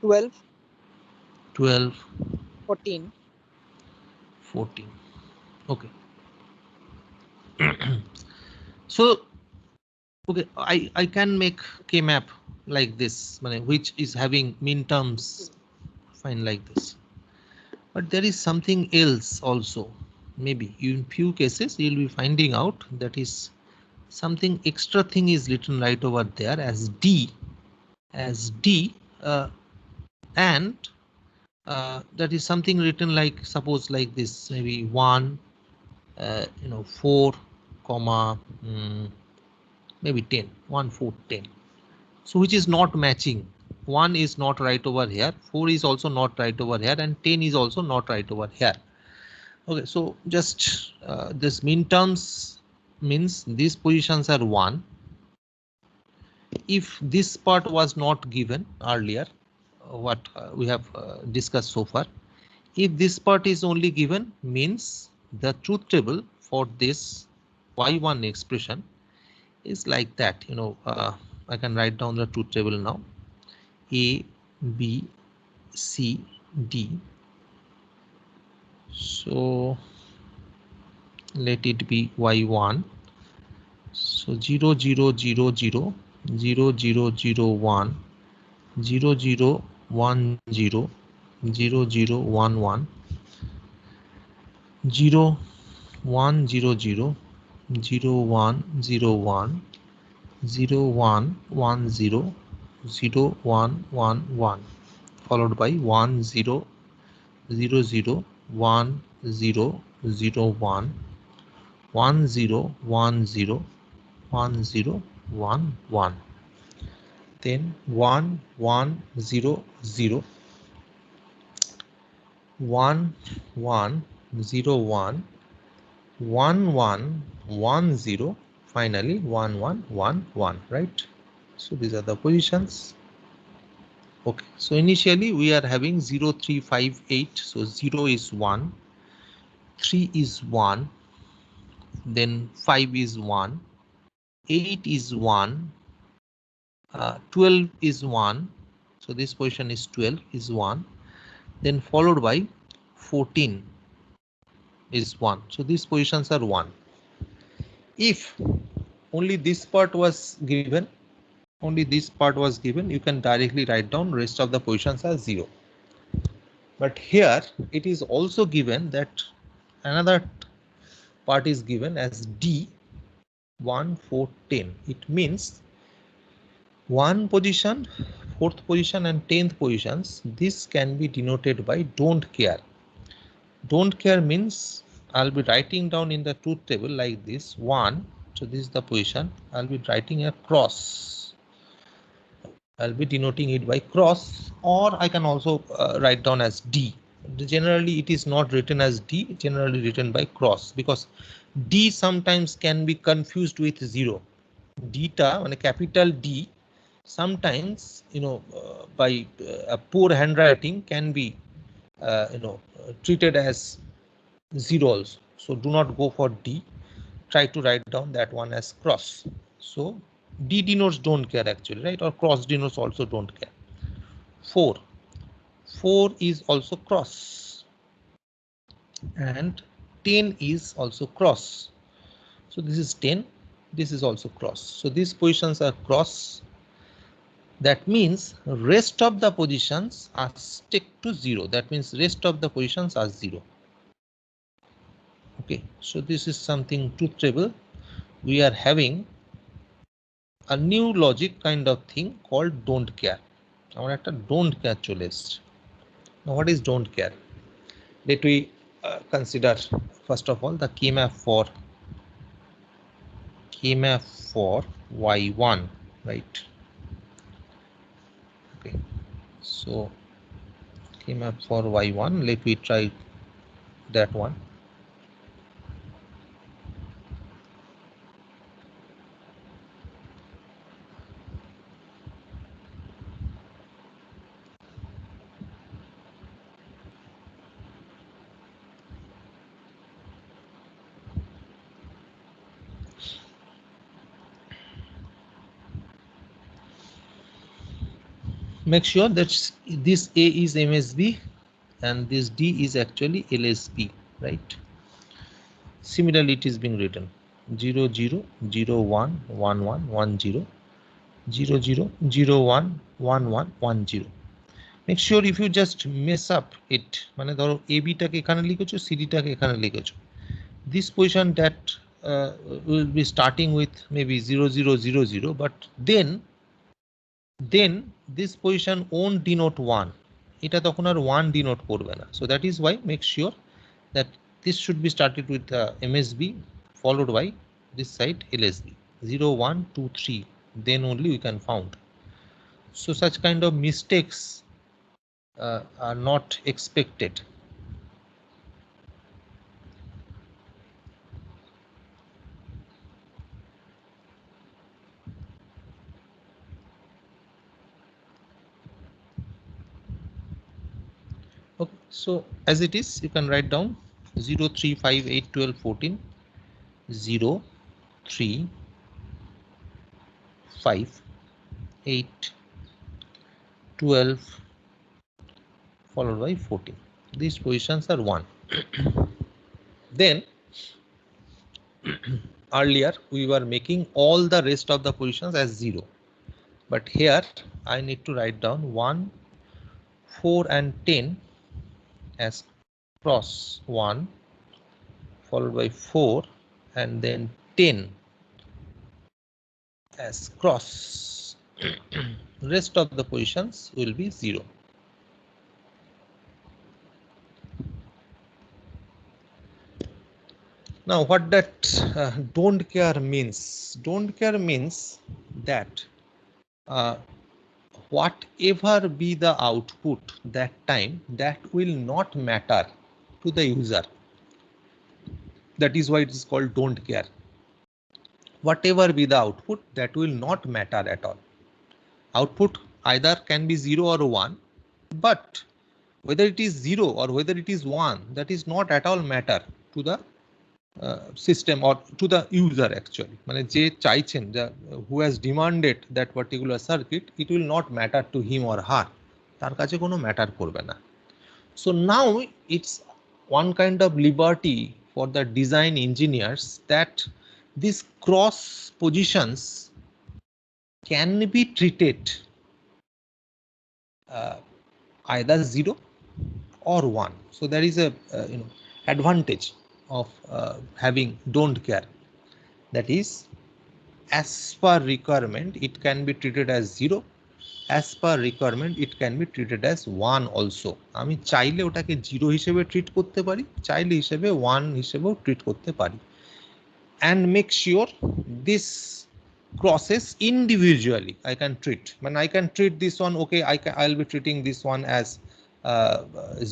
12, 12, 14. 14. Okay. So, okay, I can make K-map like this, which is having min terms, fine, like this. But there is something else also. Maybe in few cases you'll be finding out that is something extra thing is written right over there as D, and that is something written like, suppose like this, maybe 1, 4, comma, maybe 10, 1, 4, 10. So which is not matching. 1 is not right over here, 4 is also not right over here, and 10 is also not right over here. Okay, so just this min terms means these positions are 1. If this part was not given earlier, what we have discussed so far, if this part is only given, means the truth table for this y1 expression is like that. You know, I can write down the truth table now. A, B, C, D. So let it be y1. So 0, 0, 0, 0, 0, 0, 0, 1, 0, 0, 1, 0, 0, 0, 1, 1, 0, 1, 0, 0, 0, 1, 0, 1, 0, 1, 1, 0, 0, 1, 1, 1, followed by 1, 0, 0, 0, 1, 0, 0, 1, 1, 0, 1, 0, 1, 0, 1, 1. Then 1, 1, 0, 0, 1, 1, 0, 1, 1, 1, 1, 0, finally 1, 1, 1, 1, right? So these are the positions. Okay, so initially we are having 0, 3, 5, 8. So 0 is 1, 3 is 1, then 5 is 1, 8 is 1, 12 is 1. So this position is 12 is 1, then followed by 14 is 1. So these positions are 1. If only this part was given, you can directly write down rest of the positions as 0. But here it is also given that another part is given as D 1, 4, 10. It means 1 position, 4th position and 10th positions. This can be denoted by don't care. Don't care means I'll be writing down in the truth table like this 1. So this is the position. I'll be writing a cross. I'll be denoting it by cross, or I can also write down as D. Generally, it is not written as D, generally written by cross, because D sometimes can be confused with 0. Dita, when a capital D, sometimes, you know, by a poor handwriting can be, treated as 0 also. So do not go for D. Try to write down that one as cross. So D denotes don't care actually, right? Or cross denotes also don't care. 4. 4 is also cross. And 10 is also cross. So this is 10. This is also cross. So these positions are cross. That means rest of the positions are stick to 0. That means rest of the positions are 0. Okay, so this is something truth table. We are having a new logic kind of thing called don't care. Our don't care chole esche. Now what is don't care? Let we consider first of all the key map for y1, right? Okay, so key map for y1, let me try that one. Make sure that this A is MSB and this D is actually LSB, right? Similarly, it is being written 0, 0, 0, 1, 1, 1, 1, 0, 0, 0, 0, 1, 1, 1, 1, 0. Make sure if you just mess up it, মানে ধরো AB টাকে এখানে লিখেছো, CD টাকে এখানে লিখেছো, this position that will be starting with maybe 0, 0, 0, 0, but then this position won't denote 1. এটা তখন আর 1 denote করবে না. So that is why make sure that this should be started with MSB followed by this side LSB 0, 1, 2, 3. Then only we can found. So such kind of mistakes are not expected. Okay, so as it is, you can write down 0, 3, 5, 8, 12, 14, 0, 3, 5, 8, 12, followed by 14. These positions are 1. Then earlier we were making all the rest of the positions as 0. But here I need to write down 1, 4 and 10 as cross 1, followed by 4 and then 10 as cross. Rest of the positions will be 0. Now what that don't care means? Don't care means that whatever be the output that time, that will not matter to the user. That is why it is called don't care. Whatever be the output, that will not matter at all. Output either can be 0 or 1, but whether it is 0 or whether it is 1, that is not at all matter to the system or to the user actually. মানে যে চাইছেন, who has demanded that particular circuit, it will not matter to him or her. তার কাছে কোনো matter করবে না. So now it's one kind of liberty for the design engineers that these cross positions can be treated either 0 or 1. So there is a advantage of having don't care. That is, as per requirement it can be treated as 0, as per requirement it can be treated as 1 also. আমি চাইলে ওটাকে 0 হিসেবে treat করতে পারি, চাইলে হিসেবে 1 হিসেবেও treat করতে পারি. And make sure this crosses individually I can treat. When I can treat this one, okay, I'll be treating this one as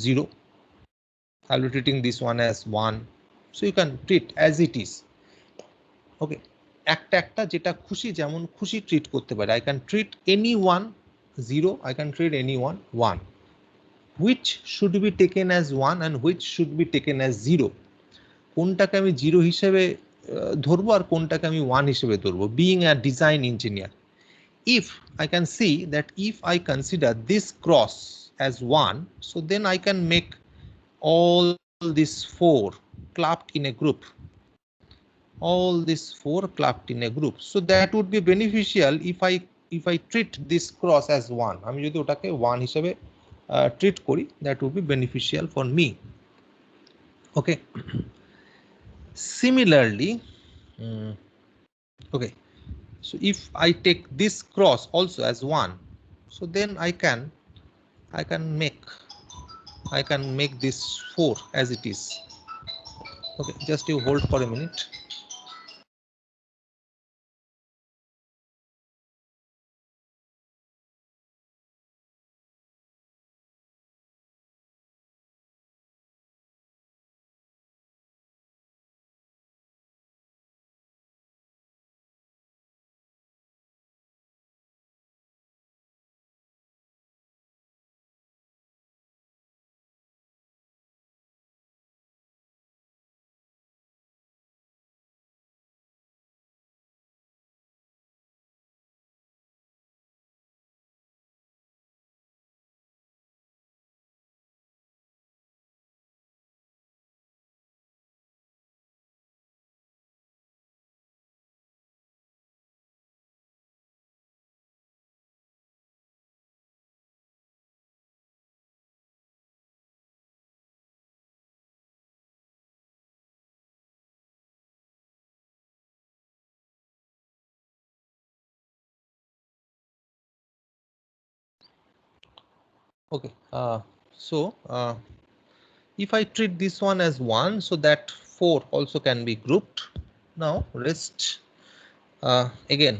0, I'll be treating this one as 1. So you can treat as it is. Okay, একটা একটা যেটা খুশি যেমন খুশি treat করতে পারে. I can treat any one 0, I can treat any one 1. Which should be taken as 1 and which should be taken as 0? কোনটাকে আমি 0 হিসেবে ধরবো আর কোনটাকে আমি 1 হিসেবে ধরবো, being a design engineer. If I can see that if I consider this cross as 1, so then I can make all these 4 clubbed in a group. All these 4 clubbed in a group. So that would be beneficial if I treat this cross as 1. আমি যদি ওটাকে 1 হিসেবে treat করি, that would be beneficial for me. Okay. Similarly, okay, so if I take this cross also as 1, so then I can make this 4 as it is. Okay, just you hold for a minute. Okay, so if I treat this one as 1, so that 4 also can be grouped. Now rest again.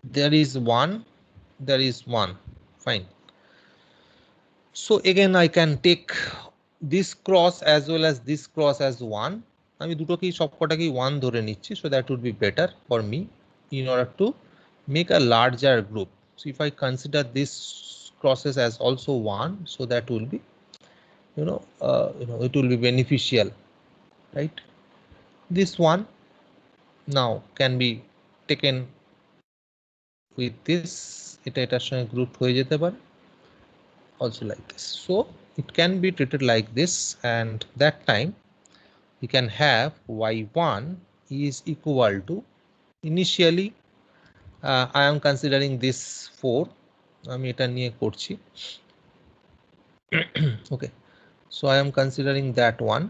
there is 1, there is 1, fine. So again I can take this cross as well as this cross as 1. আমি দুটোকেই সবকটাকেই 1 ধরে নিচ্ছি, so that would be better for me in order to make a larger group. So if I consider this crosses as also 1, so that will be it will be beneficial, right? This one now can be taken with this, এটা এটার সঙ্গে group হয়ে যেতে পারে, also like this. So it can be treated like this, and that time we can have y1 is equal to, initially I am considering this 4, আমি এটা নিয়ে করছি okay, so I am considering that one.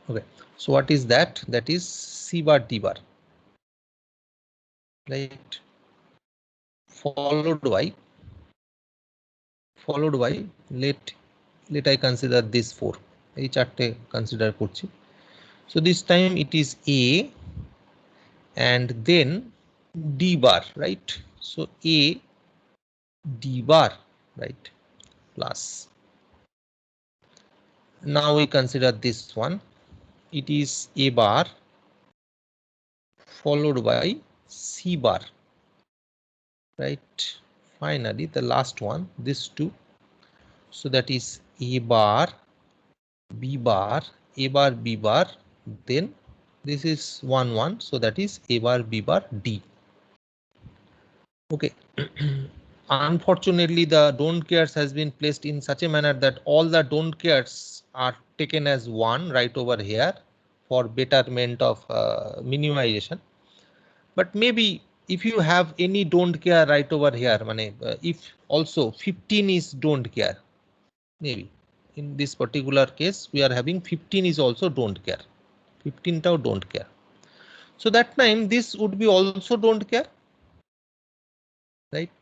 Okay, so what is that? That is c bar d bar, right? Followed by let I consider this 4, এই চারটে consider করছি. So this time it is a and then d bar, right? So a d bar, right, plus, now we consider this one, it is a bar followed by c bar, right? Finally the last one, this 2, so that is a bar b bar, a bar b bar, then this is 1 1, so that is a bar b bar d. Okay. Unfortunately the don't cares has been placed in such a manner that all the don't cares are taken as 1 right over here for betterment of minimization. But maybe if you have any don't care right over here, if also 15 is don't care, maybe in this particular case we are having 15 is also don't care, 15 tau don't care, so that time this would be also don't care, right?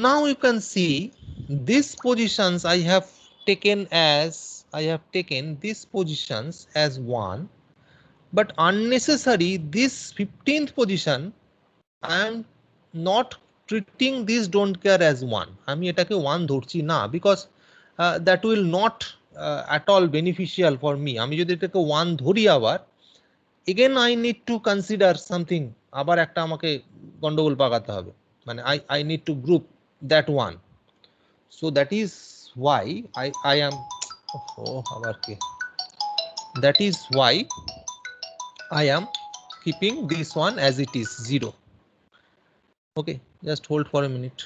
Now you can see these positions I have taken these positions as 1, but unnecessary this 15th position I am not treating this don't care as 1, আমি এটাকে 1 ধরছি না, because that will not at all beneficial for me. আমি যদি এটাকে 1 ধরি আবার again I need to consider something, আবার একটা আমাকে গন্ডগোল পাকাতে হবে, মানে I need to group that one. So that is why I am that is why I am keeping this one as it is 0. Okay, just hold for a minute.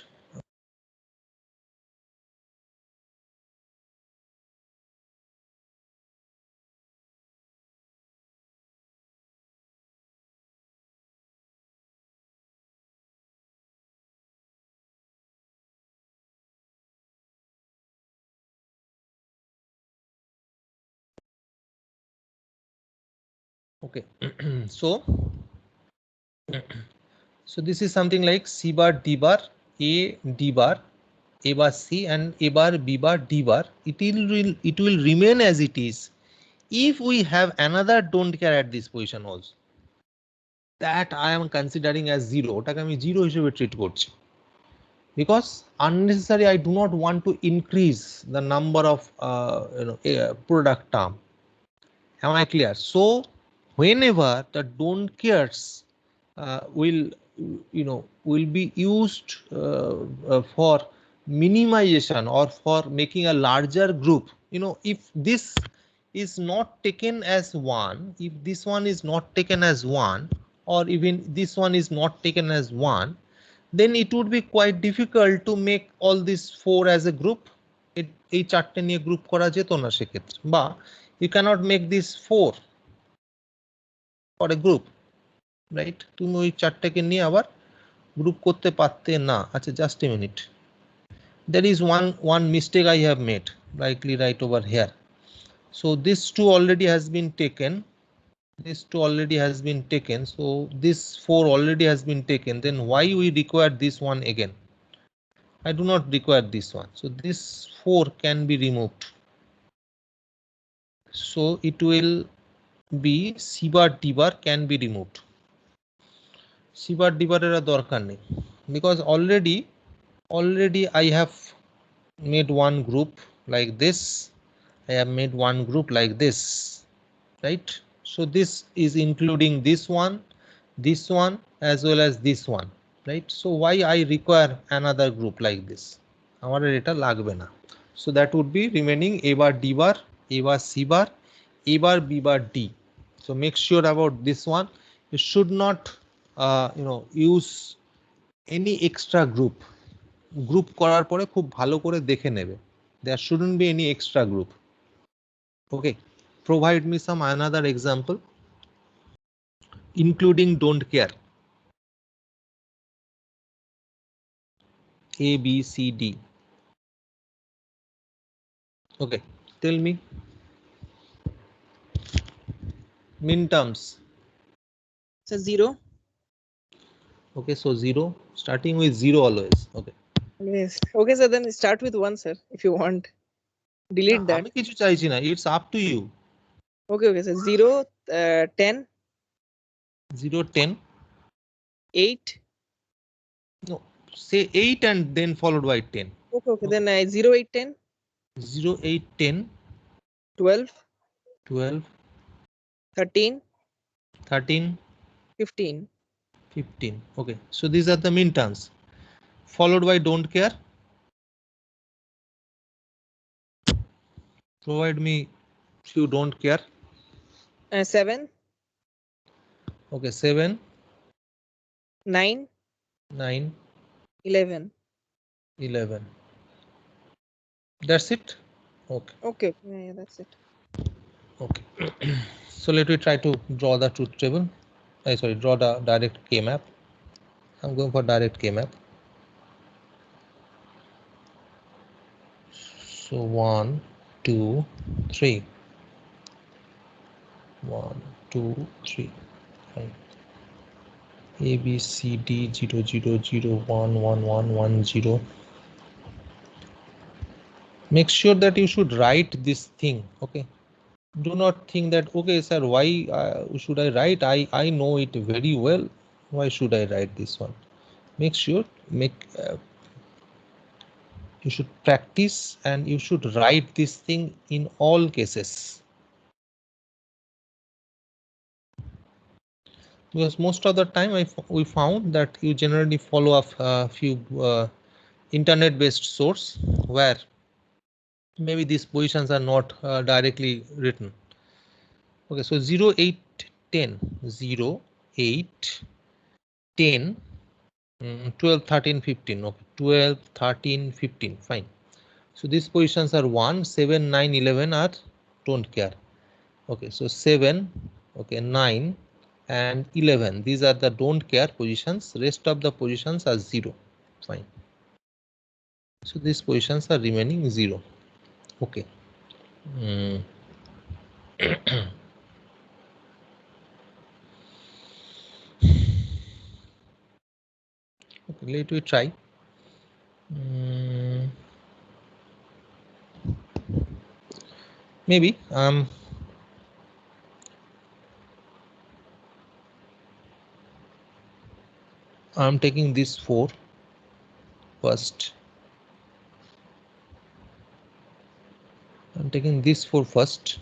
Okay, so this is something like c bar d bar, a d bar, a bar c, and a bar b bar d bar. It will remain as it is if we have another don't care at this position also, that I am considering as 0, ওটাকে আমি 0 হিসেবে treat করছি, because unnecessary I do not want to increase the number of product term. Am I clear? So whenever the don't cares will be used for minimization or for making a larger group, if this is not taken as 1, if this one is not taken as 1, or even this one is not taken as 1, then it would be quite difficult to make all these 4 as a group. এই চারটে নিয়ে group করা যেত না সেক্ষেত্রে, বা you cannot make this 4 for a group, right? তুমি ওই চারটাকে নিয়ে আবার গ্রুপ করতে পারতে না। আচ্ছা, just a minute, there is one mistake I have made, likely right over here. So this 2 already has been taken, this 2 already has been taken, so this 4 already has been taken, then why we require this one again? I do not require this one, so this 4 can be removed, so it will B, C bar D bar can be removed. C bar D bar era dorkar nei, because already I have made one group like this. I have made one group like this, right? So this is including this one as well as this one, right? So why I require another group like this? Amar eta lagbe na. So that would be remaining A bar D bar, A bar C bar, A bar B bar D. So make sure about this one. You should not use any extra group. Group করার পরে খুব ভালো করে দেখে নেবে. There shouldn't be any extra group. Okay, provide me some another example, including don't care. A, B, C, D. Okay, tell me. Min terms. So 0. Okay, so 0, starting with 0 always. Okay. Yes. Okay, sir. Then start with 1, sir, if you want. Delete that. আমি কিছু চাইছি না. It's up to you. Okay, okay, sir. 0, 10. 0, 10. 8. No, say 8 and then followed by 10. Okay, okay. Then 0, 8, 10. 0, 8, 10. 12. 12. 13. 13. 15. 15. Okay, so these are the min terms. Followed by don't care. Provide me few don't care. 7. Okay, 7. 9. 9. 11. 11. That's it. Okay. Okay. Yeah, that's it. Okay. So let me try to draw the truth table. Draw the direct K map. I'm going for direct K map. So 1, 2, 3. 1, 2, 3. Fine. A, B, C, D, 0, 0, 0, 1, 1, 1, 1, 0. Make sure that you should write this thing. Okay. Do not think that, okay, sir, why should I write? I know it very well. Why should I write this one? Make sure, you should practice and you should write this thing in all cases. Because most of the time we found that you generally follow a few internet-based source where maybe these positions are not directly written. Okay, so 0, 8, 10, 0, 8, 10, 12, 13, 15. Okay, 12, 13, 15. Fine. So these positions are 1, 7, 9, 11 are don't care. Okay, so 7, okay, 9 and 11. These are the don't care positions. Rest of the positions are 0. Fine. So these positions are remaining 0. Okay. Okay, let me try. Maybe I'm taking this 4 first. I'm taking this 4 first,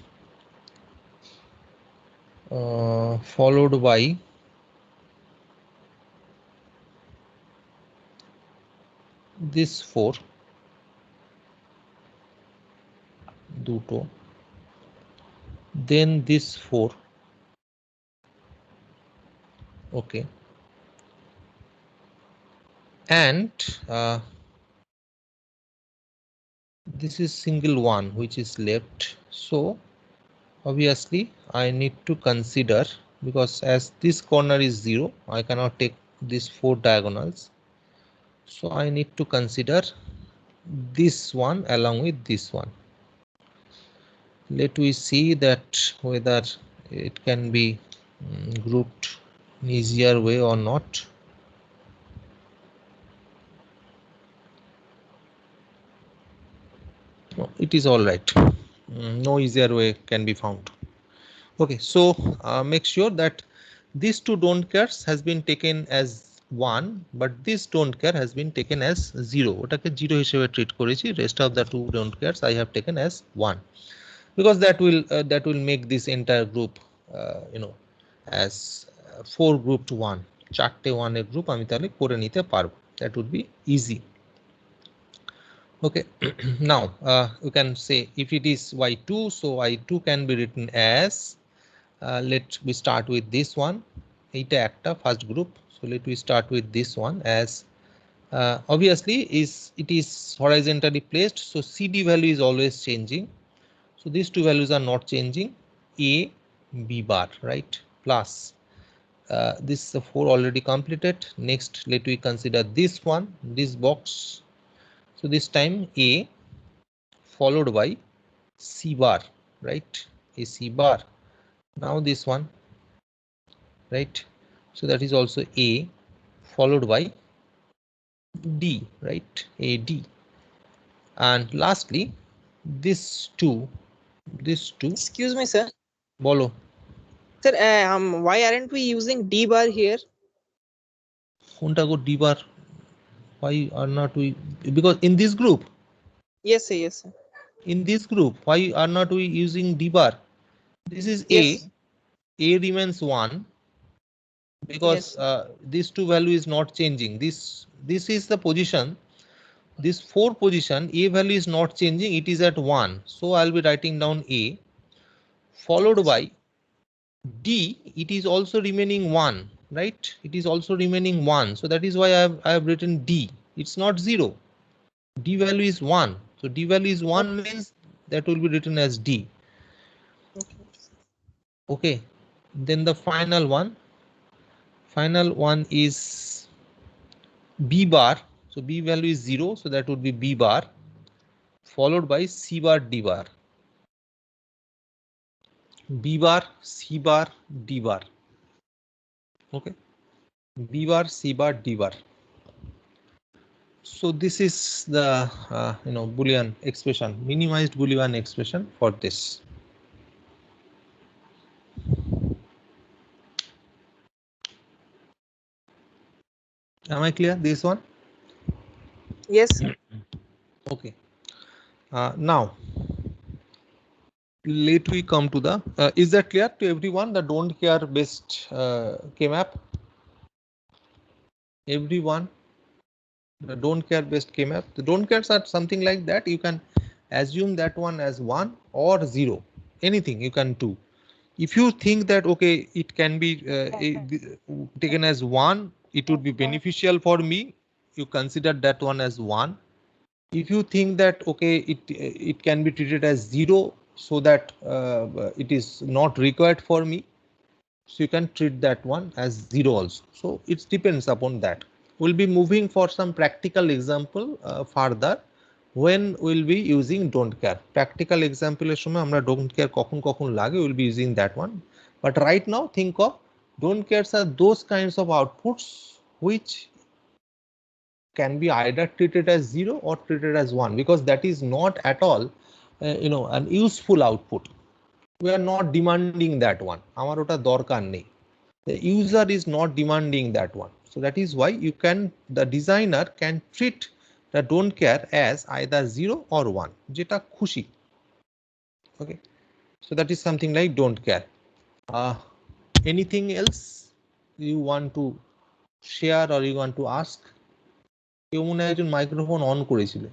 followed by this 4, duto, then this 4. Okay, and this is single one which is left. So obviously I need to consider, because as this corner is 0, I cannot take these 4 diagonals. So I need to consider this one along with this one. Let we see that whether it can be grouped in easier way or not. No, it is all right. No easier way can be found. Okay, so make sure that these two don't cares has been taken as 1, but this don't care has been taken as 0. ওটাকে 0 হিসেবে treat করেছি, rest of the two don't cares I have taken as 1, because that will make this entire group as 4 grouped 1, 4টে 1 এর group আমি তাহলে করে নিতে পারবো, that would be easy. Okay, now you can say if it is y2, so y2 can be written as let we start with this one, এটা একটা first group, so let we start with this one as obviously it is horizontally placed, so CD value is always changing, so these two values are not changing, A B bar, right, plus this 4 already completed. Next let we consider this one, this box, so this time A followed by C bar, right, a C bar. Now this one, right, so that is also A followed by D, right, AD, and lastly this two. Excuse me, sir. Bolo. Sir, why aren't we using D bar here? কোনটা গো D bar? Why are not we? Because in this group. Yes, sir. Yes, sir. In this group, why are not we using D bar? This is Yes. A remains 1 because Yes. This two value is not changing. This is the position. This 4 position, A value is not changing. It is at 1. So I'll be writing down A followed by D. It is also remaining 1, right? It is also remaining 1. So that is why I have written D. It's not 0. D value is 1. So D value is 1 means that will be written as D. Okay. Then the final one is B bar. So B value is 0. So that would be B bar followed by C bar D bar. B bar, C bar, D bar. Okay. B bar, C bar, D bar. So this is the Boolean expression, minimized Boolean expression for this. Am I clear? This one? Yes, sir. Okay. Now let we come to the is that clear to everyone, the don't care based K-map? Everyone, the don't care based K-map, the don't cares are something like that. You can assume that one as 1 or 0, anything you can do. If you think that okay, it can be taken as 1, it would be beneficial for me, you consider that one as 1. If you think that okay, it can be treated as 0, so that it is not required for me, so you can treat that one as 0 also. So it depends upon that. We'll be moving for some practical example further when we'll be using don't care. Practical example er shomoy amra don't care kokhon kokhon lage, we'll be using that one. But right now think of don't cares are those kinds of outputs which can be either treated as 0 or treated as 1, because that is not at all an useful output. We are not demanding that one. Amar ota dorkar nei. The user is not demanding that one. So that is why the designer can treat the don't care as either 0 or 1. Jeta khushi. Okay. So that is something like don't care. Anything else you want to share or you want to ask? কেউ মনে হয় একজন microphone on করেছিল।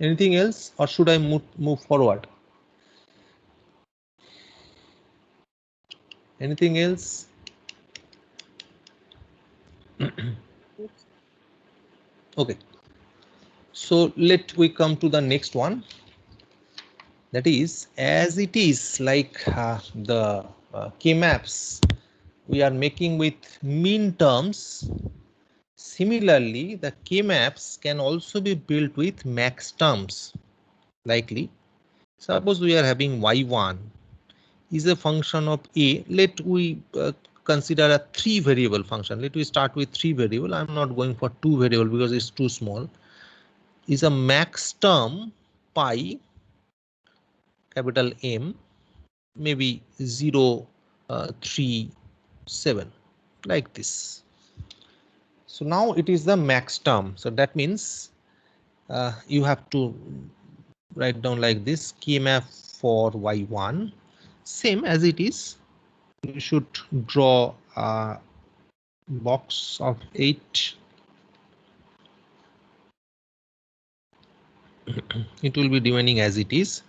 Anything else or should I move forward? Anything else? Okay. So let we come to the next one. That is, as it is like the K-maps we are making with min terms. Similarly, the K-maps can also be built with max terms. Likely, suppose we are having y1 is a function of a. Let we consider a 3 variable function. Let we start with 3 variable. I'm not going for 2 variable because it's too small. Is a max term pi capital M maybe 0, 3, 7, like this. So now it is the max term. So that means you have to write down like this: K-map for y1, same as it is. You should draw a box of 8. It will be remaining as it is,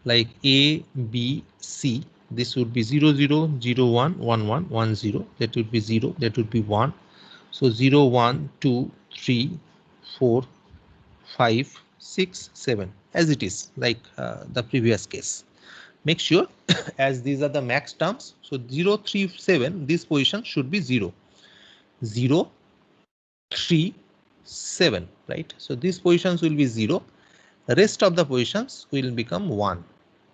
like A, B, C. This would be 0, 0, 0, 1, 1, 1, 1, 0. That would be 0. That would be 1. So 0, 1, 2, 3, 4, 5, 6, 7, as it is, like the previous case. Make sure as these are the max terms, so 0, 3, 7, this position should be 0. 0, 3, 7, right? So these positions will be 0. The rest of the positions will become 1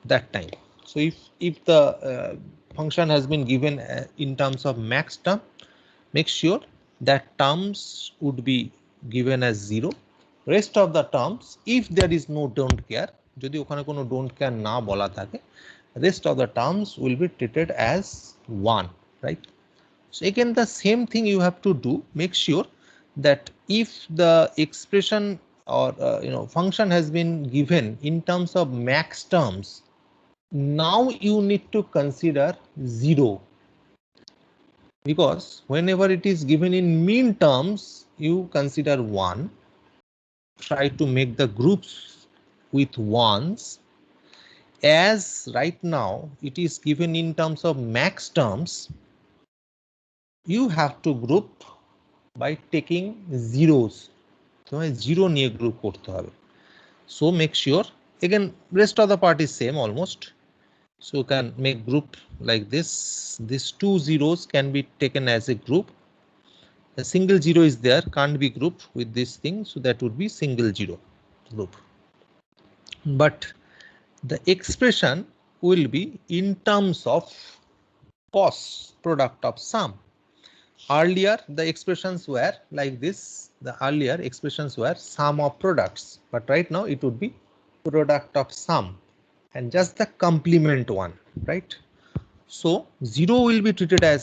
that time. So if the function has been given in terms of max term, make sure that terms would be given as 0. Rest of the terms, if there is no don't care, যদি ওখানে কোনো don't care না বলা থাকে, rest of the terms will be treated as 1, right? So again the same thing you have to do. Make sure that if the expression or function has been given in terms of max terms, now you need to consider 0, because whenever it is given in mean terms you consider 1. Try to make the groups with ones. As right now it is given in terms of max terms, you have to group by taking zeros. তোমায় 0 নিয়ে group করতে হবে. So make sure, again rest of the part is same almost. So you can make group like this. These 2 zeros can be taken as a group. A single 0 is there, can't be grouped with this thing, so that would be single 0 group. But the expression will be in terms of cos product of sum. Earlier the expressions were like this. The earlier expressions were sum of products, but right now it would be product of sum and just the complement one, right? So 0 will be treated as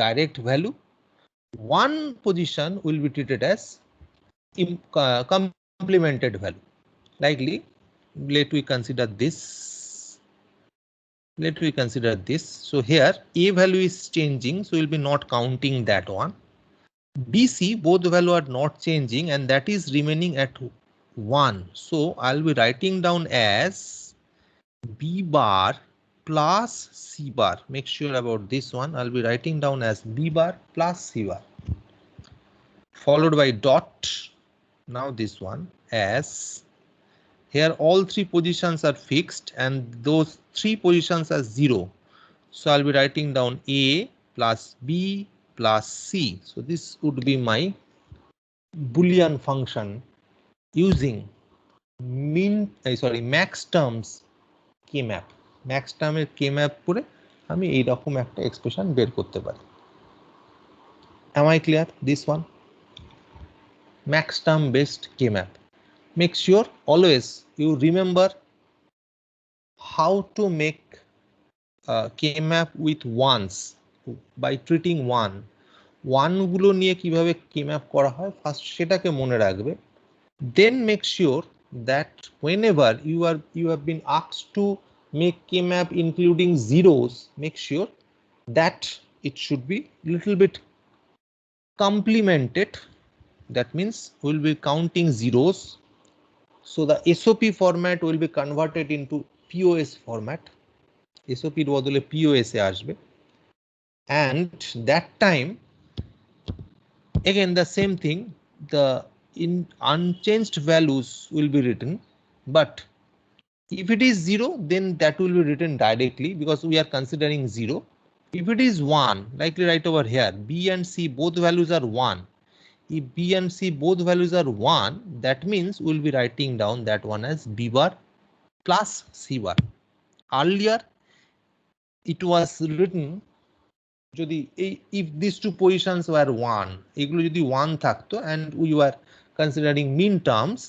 direct value. One position will be treated as complemented value. Likely, let we consider this. So here A value is changing, so we'll be not counting that one. BC, both value are not changing and that is remaining at 1. So I'll be writing down as B bar plus C bar. Make sure about this one. I'll be writing down as B bar plus C bar, followed by dot. Now this one, as here all 3 positions are fixed and those 3 positions are 0. So I'll be writing down A plus B plus C. So this would be my Boolean function using max terms K-map. Max term K-map করে আমি এই রকম একটা expression বের করতে পারি. Am I clear? This one, max term based K-map. Make sure always you remember how to make K-map with ones by treating 1. 1 গুলো নিয়ে কিভাবে K-map করা হয় ফার্স্ট সেটাকে মনে রাখবে. Then make sure that whenever you have been asked to make K-map including zeros, make sure that it should be little bit complemented. That means we'll be counting zeros. So the SOP format will be converted into POS format. SOP এর বদলে POS এ আসবে. And that time again the same thing, the in unchanged values will be written, but if it is 0 then that will be written directly because we are considering 0. If it is 1, likely right over here, B and C both values are 1. If B and C both values are 1, that means we'll be writing down that one as B bar plus C bar. Earlier it was written যদি if these 2 positions were 1, এগুলো যদি 1 থাকতো and we were considering mean terms,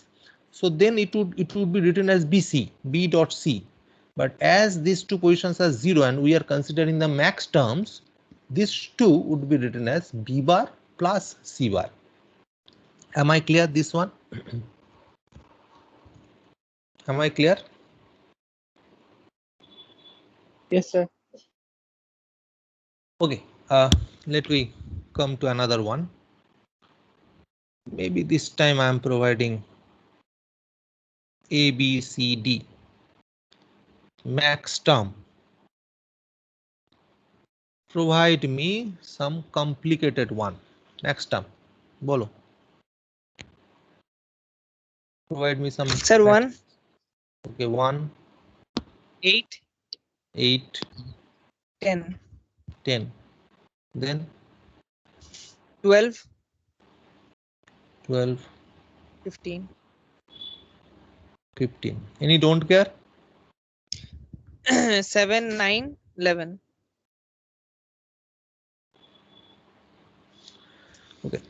so then it would be written as BC, B dot C. But as these two positions are 0 and we are considering the max terms, this 2 would be written as B bar plus C bar. Am I clear this one? Am I clear? Yes, sir. Okay, let me come to another one. Maybe this time I am providing A, B, C, D. Max term. Provide me some complicated one. Max term. Bolo. Provide me some. Sir, 1. Okay, 1. 8. 8. 10. 10. Then 12. 12. 15. 15. Any don't care? 7, 9, 11. Okay.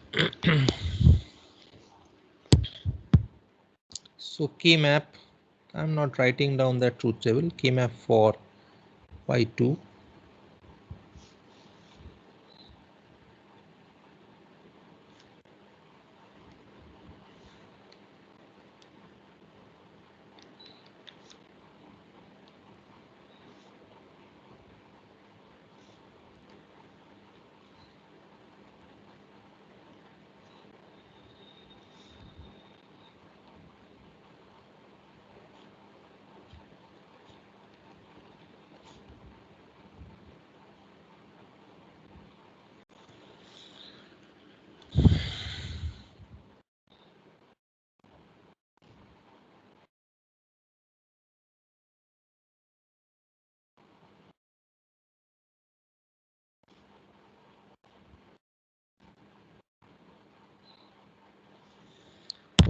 So K map, I'm not writing down that truth table. K map for Y2.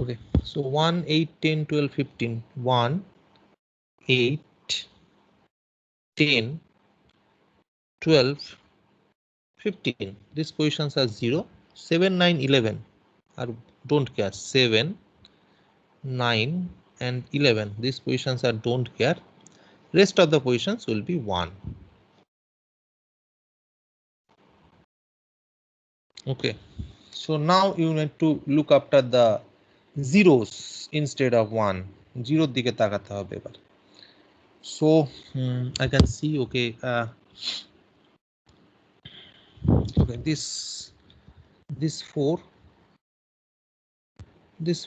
Okay, so 1, 8, 10, 12, 15. 1, 8, 10, 12, 15. These positions are 0. 7, 9, 11 are don't care. 7, 9 and 11. These positions are don't care. Rest of the positions will be 1. Okay, so now you need to look after the zeros instead of 1. 0 দিকে তাকাতে হবে এবার. So I can see, okay, okay, this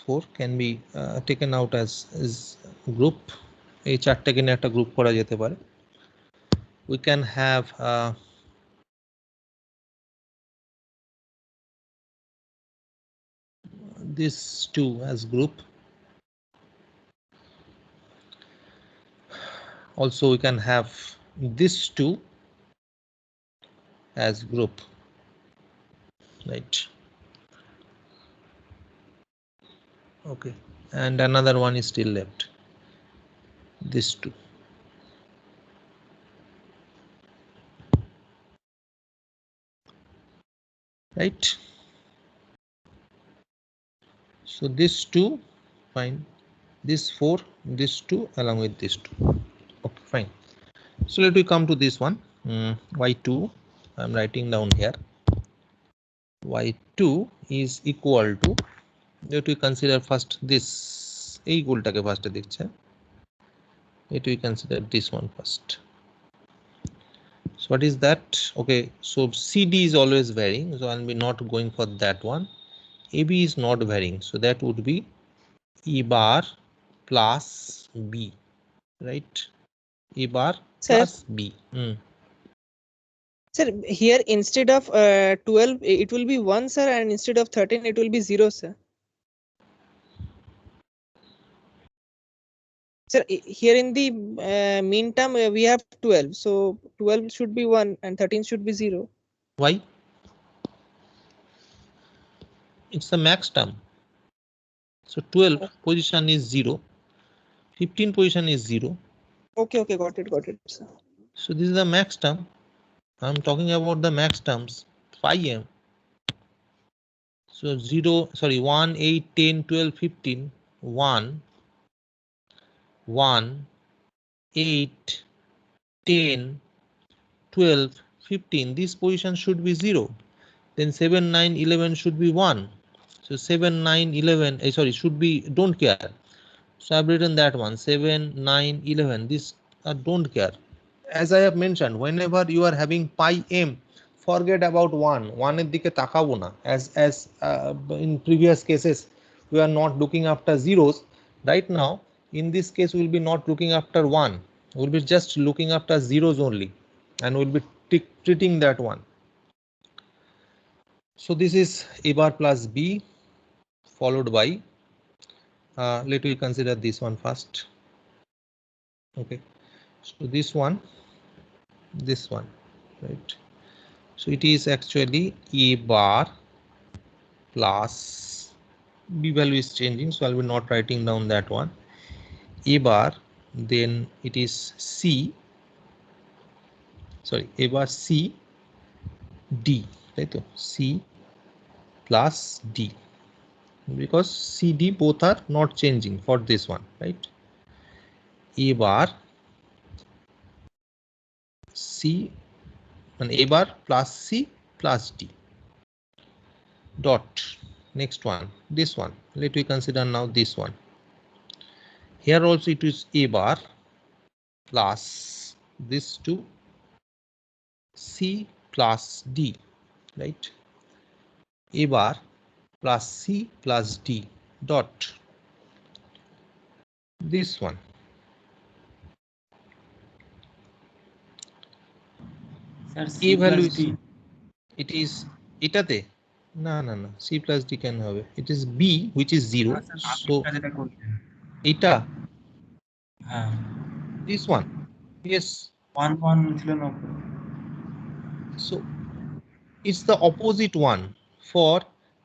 4 can be taken out as group. এই চারটাকে নিয়ে একটা group করা যেতে পারে. We can have this 2 as group. Also we can have this 2 as group, right? Okay, and another one is still left, this 2. Right, so this 2 fine, this 4, this 2 along with this 2. Okay, fine. So let me come to this one. Y2, I'm writing down here. Y2 is equal to, let we consider first this equal take first dikhche. Let we consider this one first. So what is that? Okay, so CD is always varying, so I'll be not going for that one. AB is not varying, so that would be E bar plus B, right? E bar plus B. Sir, here instead of 12, it will be 1, sir, and instead of 13, it will be 0, sir. Sir, here in the meantime, we have 12. So 12 should be 1 and 13 should be 0. Why? It's the max term. So 12 position is 0. 15 position is 0. Okay, got it, sir. So this is the max term. I'm talking about the max terms, 5m. So 0, sorry, 1, 8, 10, 12, 15, 1, 1, 8, 10, 12, 15. This position should be 0. Then 7, 9, 11 should be 1. So 7, 9, 11, sorry, should be don't care. So I've written that one, 7, 9, 11. This don't care. As I have mentioned, whenever you are having pi m, forget about 1. 1 এর দিকে তাকাবো না. As in previous cases, we are not looking after zeros. Right now, in this case, we will be not looking after 1. We will be just looking after zeros only, and we will be treating that one. So this is a bar plus b followed by, let me consider this one first. Okay, so this one, right? So it is actually a bar plus b value is changing, so I'll be not writing down that one. A bar, then it is c, sorry, a bar c d, right? C plus d, because c d both are not changing for this one, right? A bar c and a bar plus c plus d dot. Next one, this one, let me consider now this one. Here also it is a bar plus this two c plus d, right? A bar plus c plus d dot this one. Sir, A C value plus is, D. it is এটাতে না না না c plus d কেন হবে? It is b which is 0. So এটা this one, yes, 1 1 ছিল না। so it's the opposite one. For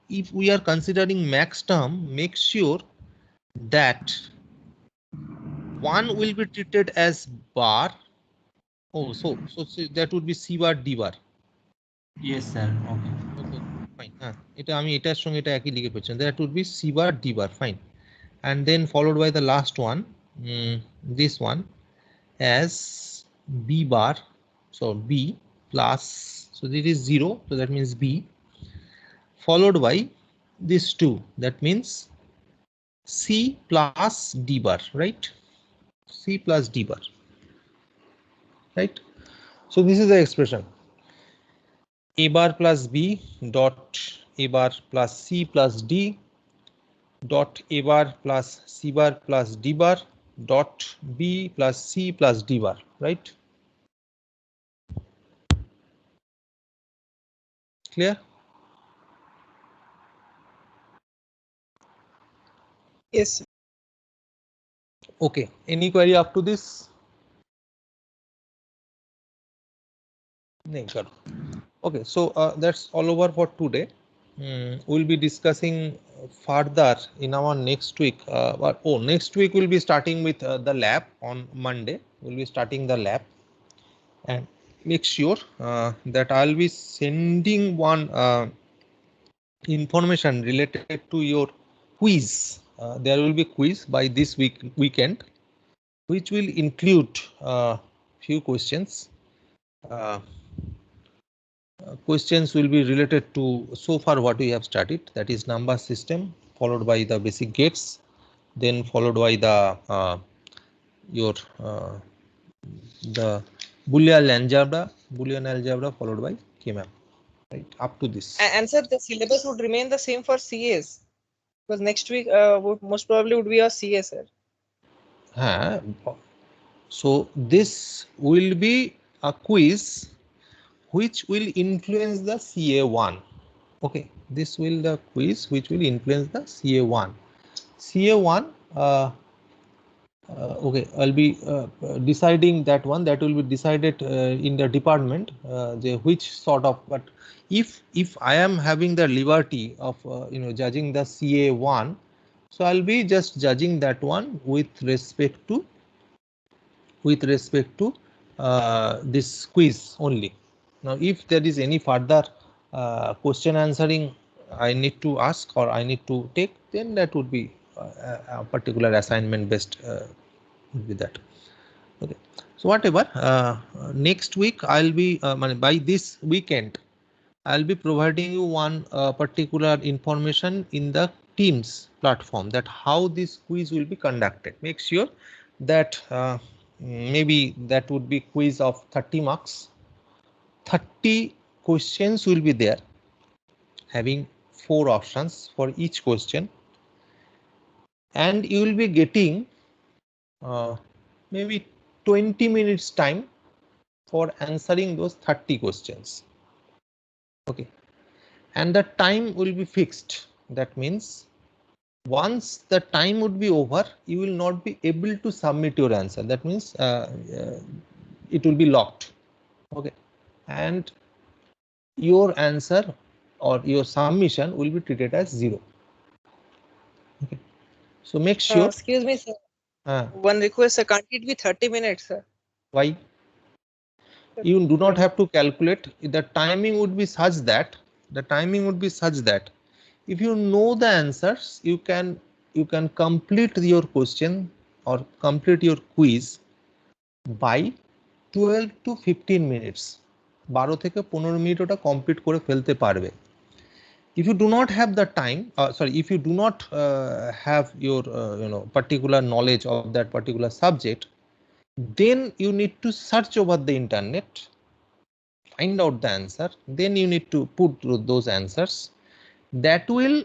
if we are considering max term, make sure that one will be treated as bar. Oh, so that would be c bar d bar. Yes sir, okay. Okay, fine. এটা আমি এটার সঙ্গে এটা একই লিখে পেয়েছি, that would be c bar d bar, fine. And then followed by the last one, this one as b bar, so b plus, so this is 0, so that means b, followed by this 2, that means c plus d bar, right? C plus d bar, right? So this is the expression a bar plus b dot a bar plus c plus d dot a bar plus c bar plus d bar dot b plus c plus d bar, right? Clear? Yes. Okay, any query up to this? Okay, so that's all over for today. We'll be discussing further in our next week. Next week we'll be starting with the lab on Monday. We'll be starting the lab, and make sure that I'll be sending one information related to your quiz. There will be quiz by this weekend, which will include few questions. Questions will be related to so far what we have studied, that is number system, followed by the basic gates, then followed by the the Boolean algebra, followed by K-map, right? Up to this. And sir, the syllabus would remain the same for CAs, because next week would most probably would be a CA, sir. So this will be a quiz which will influence the CA1. Okay, this will the quiz which will influence the CA1. CA1, okay, I'll be deciding that one. That will be decided in the department, which sort of, but if I am having the liberty of judging the CA1, so I'll be just judging that one with respect to this quiz only. Now if there is any further question answering I need to ask or I need to take, then that would be a particular assignment based would be that. Okay, so whatever, next week I'll be by this weekend I'll be providing you one particular information in the Teams platform, that how this quiz will be conducted. Make sure that maybe that would be quiz of 30 marks. 30 questions will be there, having 4 options for each question, and you will be getting maybe 20 minutes time for answering those 30 questions. Okay, and the time will be fixed. That means once the time would be over, you will not be able to submit your answer. That means it will be locked. Okay, and your answer or your submission will be treated as 0. Okay, so make sure. Excuse me, sir. One request, sir. Can't it be 30 minutes, sir? Why? You do not have to calculate. The timing would be such that if you know the answers, you can complete your question or complete your quiz by 12 to 15 minutes. 12 থেকে 15 minute ওটা complete করে ফেলতে পারবে। If you do not have the time, if you do not have your particular knowledge of that particular subject, then you need to search over the internet, find out the answer, then you need to put those answers. That will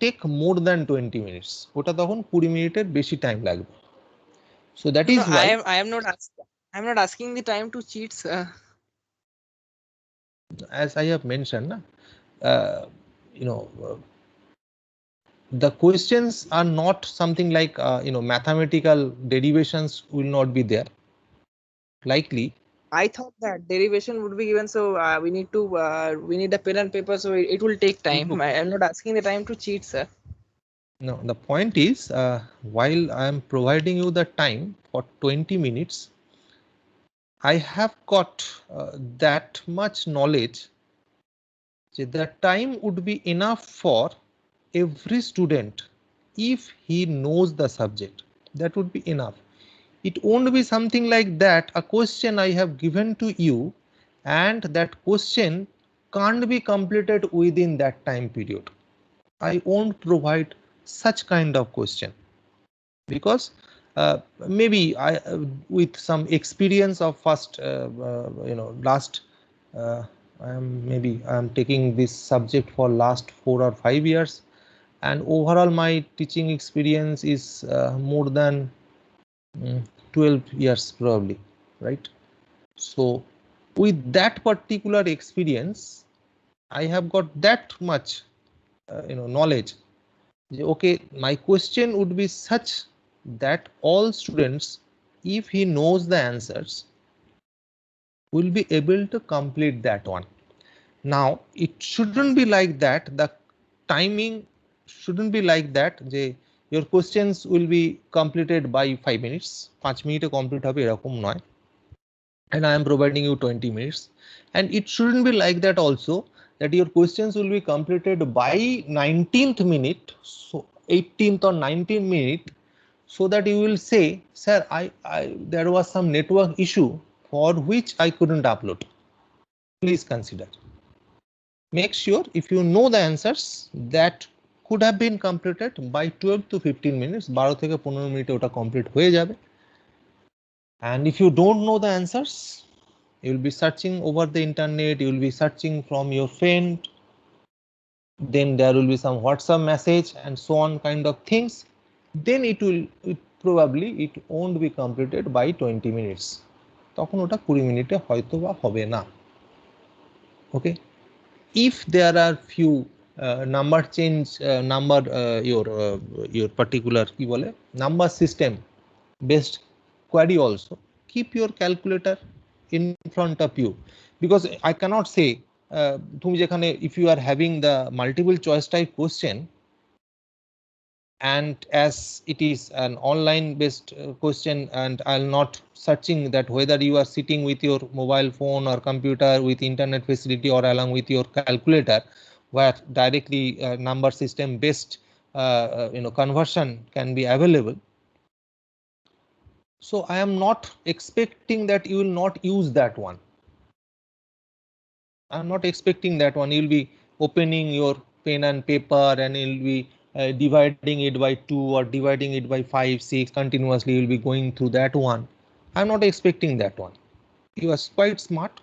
take more than 20 minutes. ওটা তখন 20 মিনিটের বেশি time লাগবে। So that is why I'm not asking the time to cheat, sir. As I have mentioned, the questions are not something like mathematical derivations will not be there. Likely. I thought that derivation would be given, so we need a pen and paper, so it will take time. I'm not asking the time to cheat, sir. No, the point is, while I am providing you the time for 20 minutes, I have got that much knowledge that the time would be enough for every student if he knows the subject. That would be enough. It won't be something like that, a question I have given to you and that question can't be completed within that time period. I won't provide such kind of question, because maybe I with some experience of last I'm taking this subject for last 4 or 5 years, and overall my teaching experience is more than 12 years probably, right? So with that particular experience, I have got that much knowledge. Okay, my question would be such that all students, if he knows the answers, will be able to complete that one. Now it shouldn't be like that. The timing shouldn't be like that. Your questions will be completed by 5 minutes. 5 minute complete hobe erokom noy, and I am providing you 20 minutes. And it shouldn't be like that also, that your questions will be completed by 19th minute, so 18th or 19th minute, so that you will say, sir, there was some network issue for which I couldn't upload. Please consider. Make sure if you know the answers, that could have been completed by 12 to 15 minutes. 12 থেকে 15 মিনিটে ওটা complete হয়ে যাবে। And if you don't know the answers, you will be searching over the internet, you will be searching from your friend, then there will be some WhatsApp message and so on kind of things. Then it won't be completed by 20 minutes. তখন ওটা 20 মিনিটে হয়তো বা হবে না। Okay, if there are few number change, your particular কি বলে number system based query, also keep your calculator in front of you, because I cannot say তুমি যেখানে if you are having the multiple choice type question, and as it is an online based question, and I'll not searching that whether you are sitting with your mobile phone or computer with internet facility or along with your calculator, where directly number system based conversion can be available. So I am not expecting that you will not use that one. I'm not expecting that one. You'll be opening your pen and paper and you'll be dividing it by 2 or dividing it by 5, 6 continuously. You'll be going through that one. I'm not expecting that one. You are quite smart,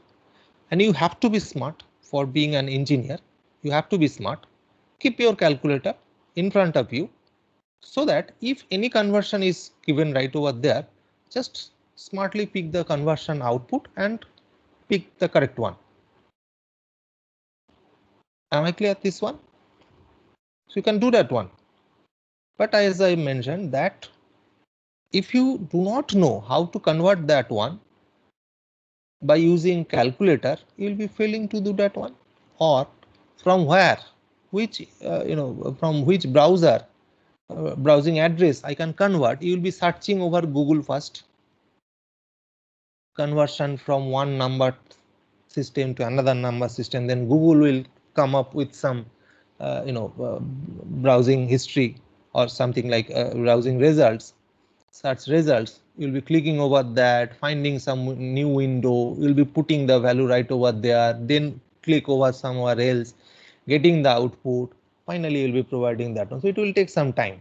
and you have to be smart for being an engineer. You have to be smart. Keep your calculator in front of you so that if any conversion is given right over there, just smartly pick the conversion output and pick the correct one. Am I clear this one? So you can do that one. But as I mentioned that if you do not know how to convert that one by using calculator, you will be failing to do that one. Or from where, which from which browser browsing address I can convert, you will be searching over Google first. Conversion from one number system to another number system, then Google will come up with some browsing history or something like browsing results, search results. You'll be clicking over that, finding some new window, you'll be putting the value right over there, then click over somewhere else, getting the output, finally you'll be providing that one. So it will take some time.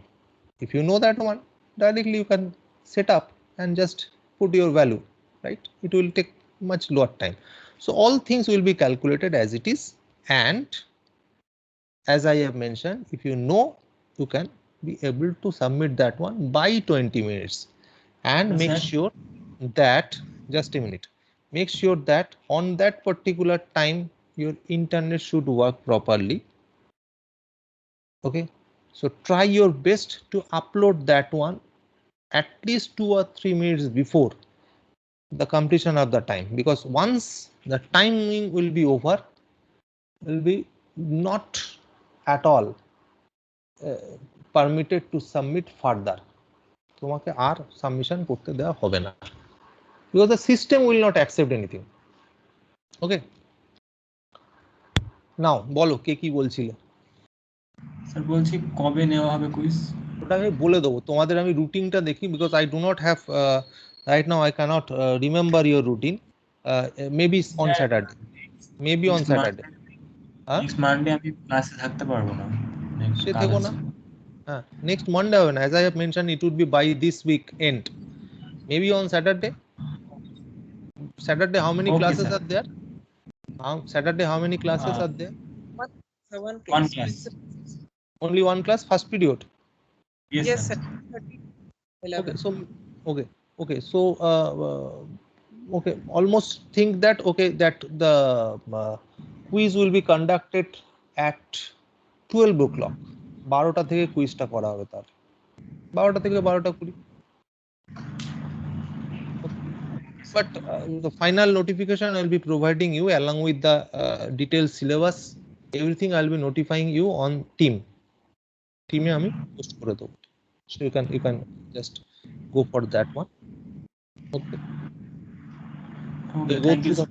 If you know that one, directly you can set up and just put your value, right? It will take much lower time. So all things will be calculated as it is, and as I have mentioned, if you know, you can be able to submit that one by 20 minutes. And make sure that, just a minute, make sure that on that particular time your internet should work properly. Okay, so try your best to upload that one at least 2 or 3 minutes before the completion of the time, because once the timing will be over, will be not at all permitted to submit further. তোমাকে আর submission করতে দেওয়া হবে না, because the system will not accept anything. Okay, now বলো কে কি বলছিলে? Sir বলছি কবে নেওয়া হবে কুইজ? ওটা আমি বলে দেবো, তোমাদের আমি রুটিনটা দেখি, because I do not have right now, I cannot remember your routine. Maybe on Saturday, maybe on Saturday. Next Monday আমি ক্লাসে থাকতে পারবো না। সে থেকো না, হ্যাঁ নেক্সট মানডে হবে না, as I have mentioned it would be by this week end, maybe on Saturday. Saturday how many classes are there? Saturday how many classes are there? One class. Only one class, first period? Yes sir. Okay, so okay, so okay, almost think that okay, that the quiz will be conducted at 12 o'clock. 12টা থেকে কুইজটা করা হবে, তার 12টা থেকে 12টা 20. But the final notification I'll be providing you along with the detailed syllabus, everything I'll be notifying you on team আমি post করে দেব, so you can just go for that one. Okay, go through the,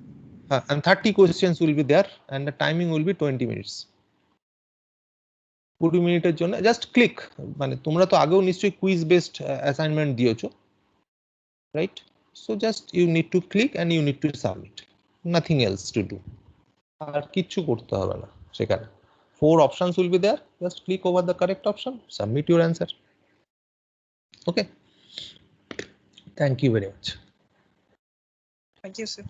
and 30 questions will be there and the timing will be 20 minutes. 20 মিনিটের জন্য just click, মানে তোমরা তো আগেও নিশ্চয়ই quiz based assignment দিয়েছো, right? So just you need to click and you need to submit, nothing else to do. আর কিচ্ছু করতে হবে না সেখানে, 4 options will be there, just click over the correct option, submit your answer. Okay, thank you very much. Thank you sir.